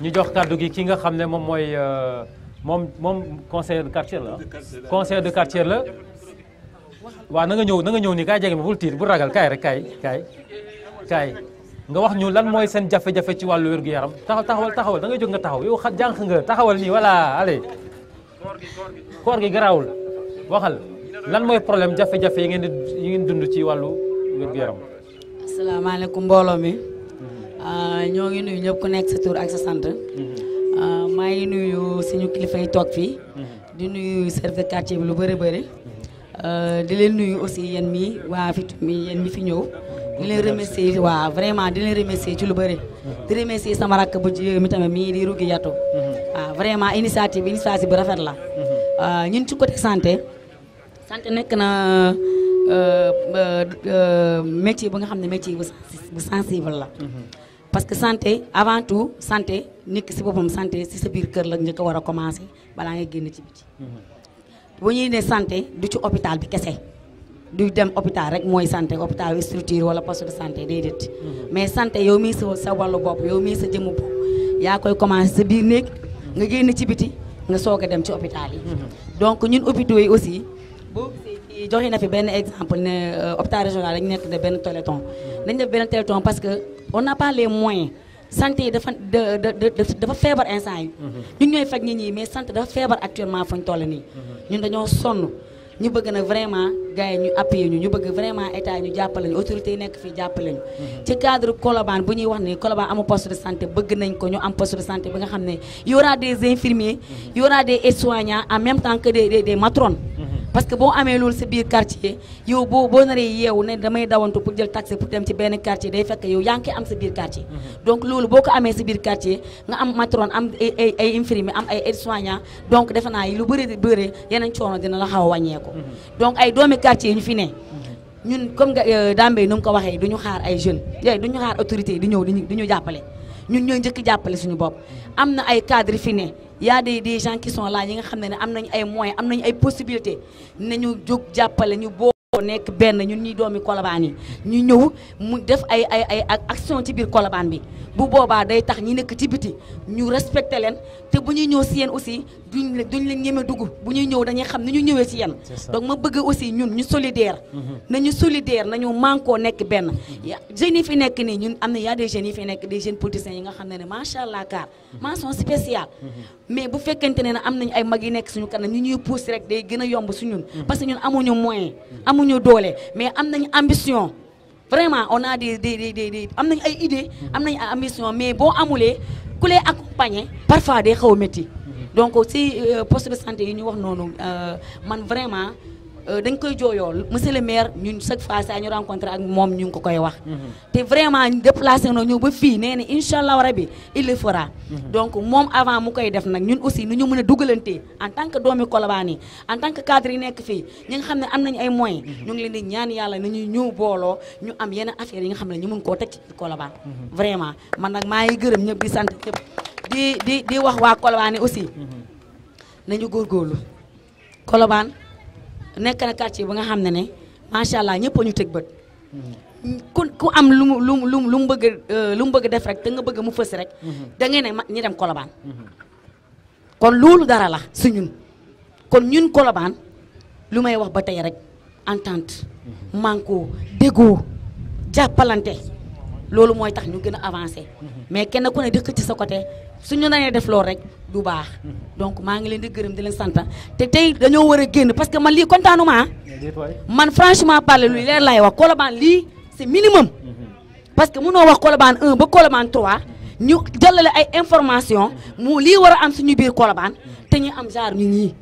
ñu jox kàddu gi ki nga xam ne moom mooy moom conseiller de quartier la conseiller de quartier la waaw na nga ñëw nii kaay jege ma bul tiit bu ragal kaay rek kaay nga wax ñu lan mooy seen jafe-jafe ci wàllu wér-gu-yaram taxawal da ngay jóg nga taxaw yow jànq nga taxawal nii voilà allez koor gi garaawul waxal lan mooy problème jafe-jafe yi ngeen dund ci wàllu wér-gu-yaram. asalaamaaleykum mbooloo mi ñoo ngi nuyu ñëpp ku nekk sa tur ak sa sant maa ngi nuyu suñu kilifa yi toog fii di nuyu chef de quartier bi lu bëri di leen nuyu aussi yéen mi waa fi yéen mi fi ñëw di leen remercier waaw vraiment di leen remercier ci lu bëri di remercier sama rakk bu jigéen mi tamit mii di Rougui Yatou waaw vraiment initiative bu rafet la ñun ci côté santé nekk na métier bu nga xam ne métier bu sensible la parce que santé avant tout santé nit ki si boppam santé si sa biir kër la njëkk a war a commencer balaa ngay génn ci biti bu ñuy ne santé du ci hôpital bi kese du dem hôpital rek mooy santé hôpital structure wala poste de santé déedéet mais santé yow mii sa wàllu bopp yow mii sa jëmmu bopp yaa koy commencer sa biir néeg nga génn ci biti nga soog a dem ci hôpital yi donc ñun hôpitaux yi aussi boo gisee joxe na fi benn exemple ne hôpital régional dañu nekk de benn téléthon dañ def benn téléthon parce que on n'a pas les moyens santé yi dafa feebar instant yi ñun ñooy faj nit ñi mais santé dafa feebar actuellement fañ toll nii ñun dañoo sonn ñu bëgg na vraiment gars yi ñu appuyer ñu bëgg vraiment état ñu jàppale ñu autorité yi nekk fii jàppale ñu ci cadre Colobane bu ñuy wax ni Colobane amul poste de santé bëgg nañ ko ñu am poste de santé bi nga xam ne y aura des infirmiers y aura des aides-soignants en même temps que des matrones parce que boo amee loolu sa biir quartier yow boo naree yeewu ne damay dawantu pour jël taxi pour dem ci benn quartier day fekk yow yaa ngi koy am sa biir quartier donc loolu boo ko amee sa biir quartier nga am matron am ay infirmier am ay aides-soignants donc defe naa lu bëri yeneen coono dina la xaw a wàññeeku donc ay doomi quartier ñu fi ne ñun comme nga Dambey nu mu ko waxee duñu xaar ay jeunes yooyu duñu xaar autorité yi di ñëw di ñu jàppale ñun ñooy njëkk jàppale suñu bopp am na ay cadres fi ne y a des gens qui sont là ñi nga xam ne am nañu ay moyens am nañu ay possibilités nañu jóg jàppale ñu boo nekk benn ñun ñuy doomi Colobane yi ñu ñëw mu def ay action ci biir Colobane bi bu boobaa day tax ñi nekk ci biti ñu respecté leen te bu ñuy ñëw si yéen aussi duñ leen ñeme dugg bu ñuy ñëw dañuy xam ni ñu ñëwee ci yéen donc ma bëgg aussi ñun ñu solidaire nañu mànkoo nekk benn jeunes yi fi nekk nii ñun am na y a des jeunes yi fi nekk des jeunes politiciens yi nga xam ne macha allah car mention spéciale mais bu fekkente ne am nañu ay mag yi nekk suñu kanam ñu ñuy pousse rek day gën a yomb su ñun parce que ñun amuñu moyen amuñu doole mais am nañu ambition vraiment on a des am nañu ay idées am nañu ay ambition mais boo amulee ku lay accompagner parfois day xaw a métti donc si poste de santé yi ñu wax noonu man vraiment dañ koy jooyoo monsieur le maire ñun chaque fois saa ñu rencontré ak moom ñu ngi ko koy wax te vraiment déplacé na ñëw ba fii nee na incha allah rabi il le fera donc moom avant mu koy def nag ñun aussi nu ñu mën a dugalantee en tant que doomi Colobane yi en tant que cadre yi nekk fii ñi nga xam ne am nañu ay moyens ñu ngi leen di ñaan yàlla nañu ñëw booloo ñu am yenn affaires yi nga xam ne ñu mun koo teg ci Colobane vraiment man nag maa ngi gërëm ñëpp di sant ñëpp di wax waa Colobane aussi nañu góorgóorlu Colobane nekk na quartier ba nga xam ne macha allah ñëpp a ñu teg bët. ku am lu mu bëgg def rek te nga bëgg mu fës rek. da ngay ne ñi dem Colobane. kon loolu dara la su ñun kon ñun Colobane lu may wax ba tey rek entente manko déggoo jàppalante loolu mooy tax ñu gën a avancé mais kenn ku ne dëkk ci sa côté suñu nee def loolu rek du baax donc maa ngi leen di gërëm di leen sant te tey dañoo war a génn parce que man lii kontaanuma man franchement parler lu leer laay wax Colobane lii c'est minimum parce que mënoo wax Colobane 1 ba Colobane 3 ñu jëlale ay information mu lii war a am suñu biir Colobane te ñu am genre ñu ñii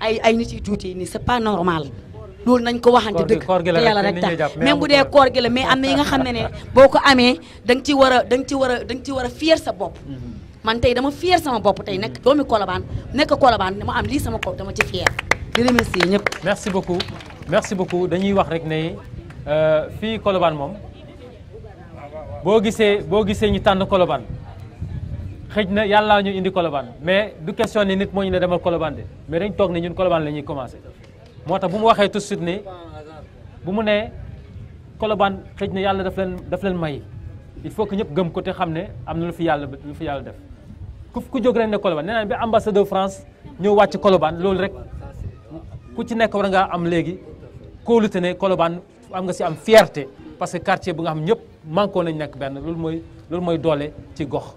ay nit yu tuuti nii c'est pas normal loolu nañ ko waxante dëgg te yàlla rek tax même bu dee koor gi la mais am na yi nga xam ne boo ko amee da nga ci war a fier sa bopp man tey dama fier sama bopp tey nekk doomi Colobane nekk Colobane dama am lii sama kaw dama ci fier di remercier ñëpp. merci beaucoup dañuy wax rek ne fii Colobane moom boo gisee ñu tànn Colobane xëj na yàlla ñu indi Colobane mais du question ni nit moo ñu ne demal Colobane de mais dañ toog ne ñun Colobane la ñuy commencé moo tax bu mu waxee tout de suite ne bu mu nee Colobane xëj na yàlla daf leen may il faut que ñëpp gëm ko te xam ne am na lu fi yàlla def ku jóg rek ne Colobane nee naa bi ambassadeur France ñëw wàcc Colobane loolu rek ku ci nekk war ngaa am léegi kóolute ne Colobane am nga si am fierté parce que quartier bu nga xam ñëpp manqué nañ nekk benn loolu mooy doole ci gox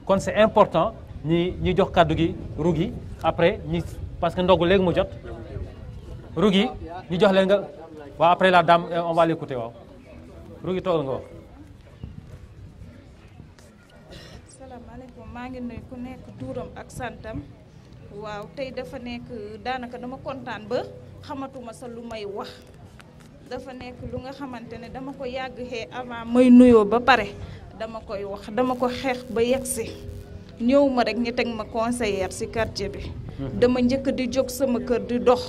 kon c'est important ñi jox kàddu gi Rougui après parce que ndogu léegi mu jot Rougui ñu jox leen nga waaw après la dame on va l'écouter waaw Rougui toogal nga wax. salaamaaleykum maa ngi nuyu ku nekk tuuram ak santam waaw tey dafa nekk daanaka dama kontaan ba xamatuma sa lu may wax dafa nekk lu nga xamante ne dama ko yàgg xee avant may nuyoo ba pare dama koy wax dama ko xeex ba yegsi ñëw ma rek ñi teg ma conseillère ci quartier bi dama njëkk di jóg sama kër di dox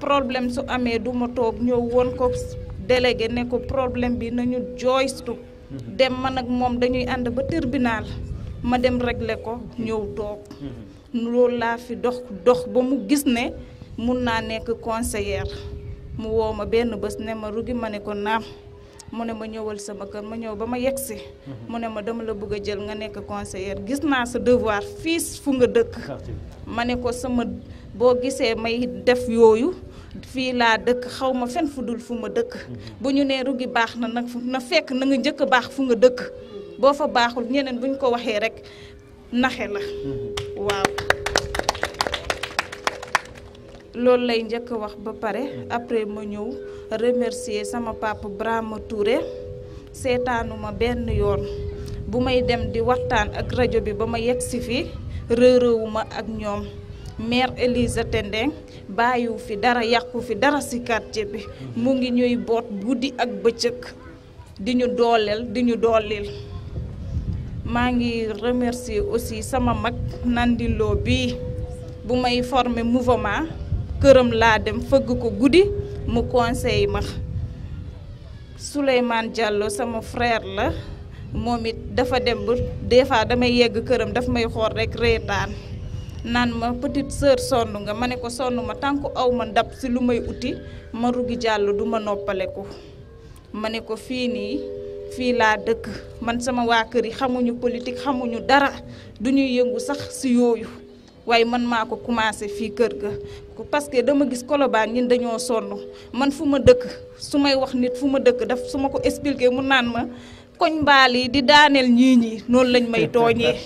problème su amee du ma toog ñëw woon ko délégué ne ko problème bi nañu jooystu dem man ak moom dañuy ànd ba tribunal ma dem régler ko ñëw toog loolu laa fi dox ba mu gis ne mun naa nekk conseillère mu woo ma benn bés ne ma Rougui ma ne ko naam mu ne ma ñëwal sama kër ma ñëw ba ma yegsi mu ne ma dama la bëgg a jël nga nekk conseillère gis naa sa devoir fii fu nga dëkk ma ne ko sama boo gisee may def yooyu fii laa dëkk xaw ma fen fu dul fu ma dëkk bu ñu nee Rougui baax na nag na fekk na nga njëkk a baax fu nga dëkk boo fa baaxul ñeneen bu ñu ko waxee rek naxe la waaw loolu lay njëkk a wax ba pare après ma ñëw remercier sama papa Brahma Touré seetaanuma benn yoon bu may dem di waxtaan ak rajo bi ba ma yegg si fi réeréewuma ak ñoom mère Elisa Tendeng bàyyiwu fi dara yàqu fi dara ci quartier bi mu ngi ñuy boot guddi ak bëccëg di ñu dooleel maa ngi remercier aussi sama mag Nandilo bii bu may former mouvement këram laa dem fëgg ko guddi mu conseil ma Souleymane Diallo sama frère la moom it dafa dem ba des fois damay yegg këram daf may xool rek reetaan naan ma petite sœur sonn nga ma ne ko sonn ma tànk aw ma ndab si lu may uti ma Rougui Diallo du ma noppale ko ma ne ko fii laa dëkk man sama waa kër yi xamuñu politique xamuñu dara du ñuy yëngu sax si yooyu waaye man maa ko commencé fii kër ga parce que dama gis Colobane ñun dañoo sonn man fu ma dëkk su may wax nit fu ma dëkk daf su ma ko expliqué mu naan ma koñ mbaal yi di daaneel ñii noonu lañ may tooñee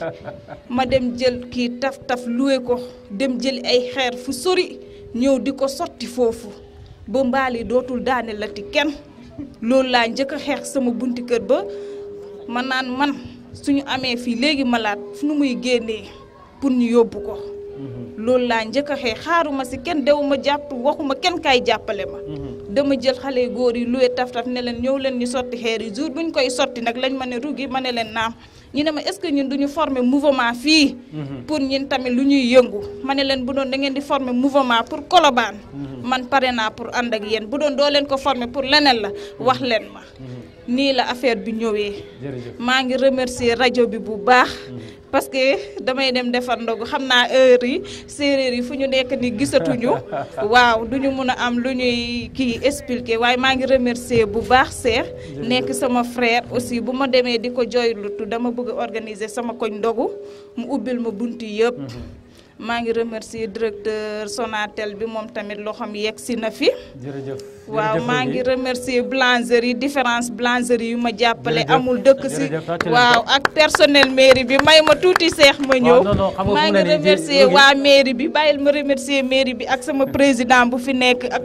ma dem jël kii taf loué ko dem jëli ay xeer fu sori ñëw di ko sotti foofu ba mbaal yi dootul daaneel la ti kenn loolu laa njëkk a xeex sama bunti kër ba ma naan man suñu amee fii léegi malaat fu nu muy génnee pour ñu yóbbu ko loolu laa njëkk a xeex xaaruma si kenn dewuma jàpp waxuma kenn kaay jàppale ma dama jël xale góor yi luwe taf ne leen ñëw leen ñu sotti xeer yi jour bu ñu koy sotti nag lañ ma ne Rougui ma ne leen naam ñu ne ma est-ce que ñun duñu former mouvement fii pour ñun tamit lu ñuy yëngu ma ne leen bu doon da ngeen di former mouvement pour Colobane man pare naa pour ànd ak yéen bu doon doo leen ko former pour leneen la wax leen ma nii la affaire bi ñëwee. maa ngi remercier rajo bi bu baax. parce que damay dem defar ndogu xam naa heure yi séeréer yi fu ñu nekk ni gisatuñu waaw duñu mun a am lu ñuy kii expliquer waaye maa ngi remercier bu baax Cheikh nekk sama frère aussi bu ma demee di ko jooylutu dama bëgg a organiser sama koñ ndogu mu ubbil ma buntu yëpp. maa ngi remercier directeur Sonatel bi moom tamit loo xam yegg si na fi. jërëjëf waaw maa ngi remercier boulangerie différence boulangerie yu ma jàppale amul dëkk si waaw ak personnel mairie bi may ma tuuti seex ma ñëw maa ngi remercier waa mairie bi bàyyil ma remercier mairie bi ak sama président bu fi nekk ak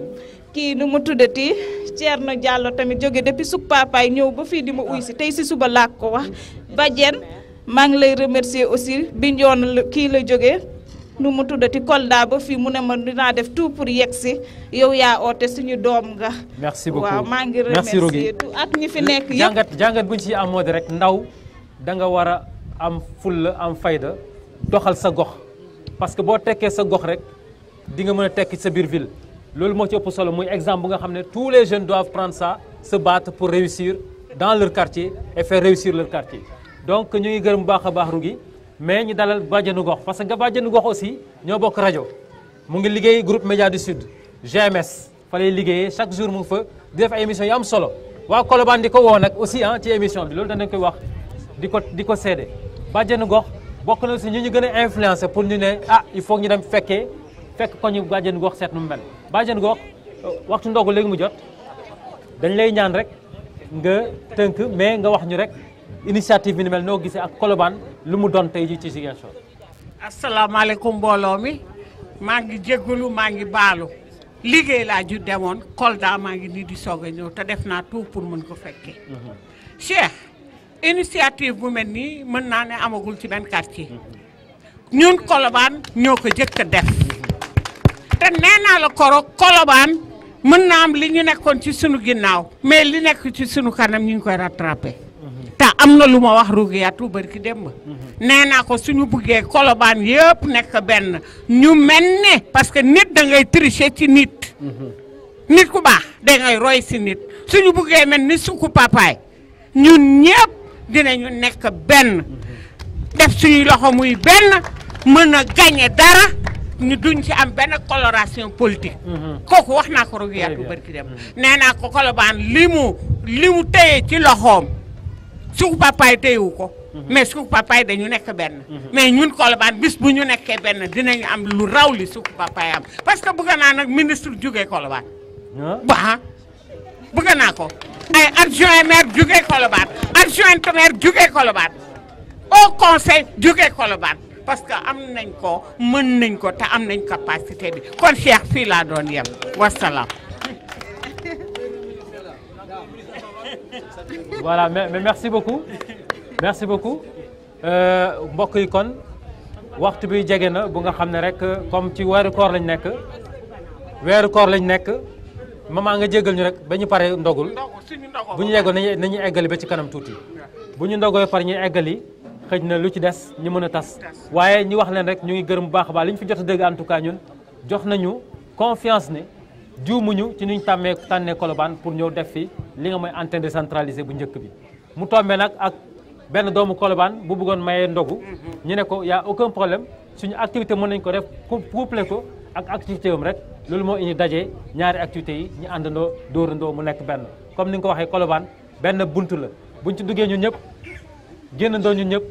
kii nu mu tuddati Thierno Diallo tamit jóge depuis suk papaay ñëw ba fii di ma uy si tey si suba laa ko wax Badiane maa ngi lay remercier aussi bi njoon kii la jóge nu mu tuddati Kolda ba fii mu ne ma dinaa def tout pour yegg si yow yaa oote suñu doom nga. merci beaucoup waaw maa ngi remercier ak ñi fi nekk yëpp. jàngat bu ñu ci am moo di rek ndaw da nga war a am fulla am fayda doxal sa gox parce que boo tekkee sa gox rek di nga mën a tekki sa biir ville loolu moo ci ëpp solo muy exemple bu nga xam ne tous les jeunes doivent prendre ça se battre pour réussir dans leur quartier et faire réussir leur quartier donc ñu ngi gërëm bu baax a baax Rougui mais ñu dalal bàjjenu gox parce que nga bàjjenu gox aussi ñoo bokk rajo mu ngi liggéey groupe Média du Sud GMS fa lay liggéeyee chaque jour mu ngi fa di def ay émissions yu am solo waa Colobane di ko woo nag aussi ci émission bi loolu danañ koy wax di ko seede bàjjenu gox bokk na aussi ñu gën a influencé pour ñu ne il faut ñu dem fekk ko ñu bàjjenu gox seet nu mu mel bàjjenu gox waxtu ndogu léegi mu jot dañ lay ñaan rek nga tënk mais nga wax ñu rek initiative bi ni mel noo gisee ak Colobane lu mu doon tey ji ci Ziguinchor. asalaamaaleykum mbooloo mi maa ngi jéggalu maa ngi baalu liggéey laa ju demoon Kolda maa ngi nii di soog a ñëw te def naa tout pour mën ko fekkee. Cheikh initiative bu mel nii mën naa ne amagul ci benn quartier ñun Colobane ñoo ko jëkk a def te nee naa la Colobane mën naa am li ñu nekkoon ci sunu ginnaaw mais li nekk ci sunu kanam ñu ngi koy rattrapé. te am na lu ma wax Rougiatou barki démb nee naa ko suñu buggee Colobane yëpp nekk benn ñu mel ne parce que nit da ngay tricher ci nit nit ku baax da ngay roy si nit suñu buggee mel ni suku papaay ñun ñëpp dinañu nekk benn def suñuy loxo muy benn mën a gagné dara ñu duñ ci am benn coloration politique kooku wax naa ko Rougiatou barki démb nee naa ko Colobane li mu téye ci loxoom suku papaay téyewu ko mais suku papaay dañu nekk benn mais ñun Colobane bis bu ñu nekkee benn dinañu am lu raw li suku papaay am parce que bëgg naa nag ministre jugee Colobane bëgg naa ko ay adjoint maire jugee Colobane adjoint maire jugee Colobane au conseil jugee Colobane parce que am nañ ko mën nañ ko te am nañ capacité bi kon Cheikh fii laa doon yem wasalaam. voilà mais merci beaucoup mbokk yi kon waxtu bi jege na bu nga xam ne rek comme ci weeru koor lañ nekk maman nga jégal ñu rek ba ñu pare ndogul bu ñu yeggoon nañu eggali ba ci kanam tuuti bu ñu ndogoo par ñu eggali xëj na lu ci des ñu mën a tas waaye ñu wax leen rek ñu ngi gërëm bu baax a baax li ñu fi jot a dégg en tout cas ñun jox nañu confiance ne juumuñu ci nuñ tànnee Colobane pour ñëw def fi li nga mooy antenne décentralisée bu njëkk bi mu tombé nag ak benn doomu Colobane bu bëggoon mayee ndogu ñu ne ko y a aucun problème suñu activité mën nañ ko def couplé ko ak activité am rek loolu moo indi daje ñaari activités yi ñu àndandoo dóorandoo mu nekk benn comme ni nga ko waxee Colobane benn bunt la buñ ci duggee ñun ñëpp génnandoo ñun ñëpp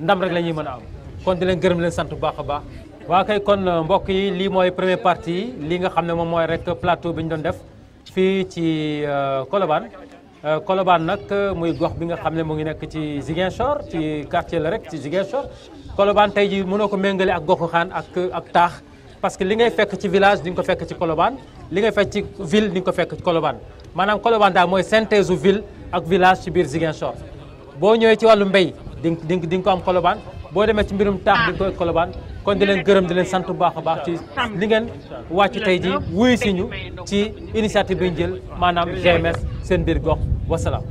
ndam rek la ñuy mën a am kon di leen gërëm leen sant bu baax a baax waa kay kon mbokk yi lii mooy première partie li nga xam ne moom mooy rek plateau bi ñu doon def fii ci Colobane Colobane nag muy gox bi nga xam ne mu ngi nekk ci Ziguinchor ci quartier la rek ci Ziguinchor Colobane tey ji mënoo ko méngale ak goxu xaan ak taax parce que li ngay fekk ci village di nga ko fekk ci Colobane li ngay fekk ci ville di nga ko fekk ci Colobane maanaam Colobane daal mooy synthèse ville ak village ci biir Ziguinchor boo ñëwee ci wàllu mbéy di nga ko am Colobane boo demee ci mbirum taax di nga ko Colobane kon di leen gërëm di leen sant bu baax a baax ci li ngeen wàcc tey ji wuyu si ñu ci initiative bi ñu jël maanaam GMS seen biir gox wasalaam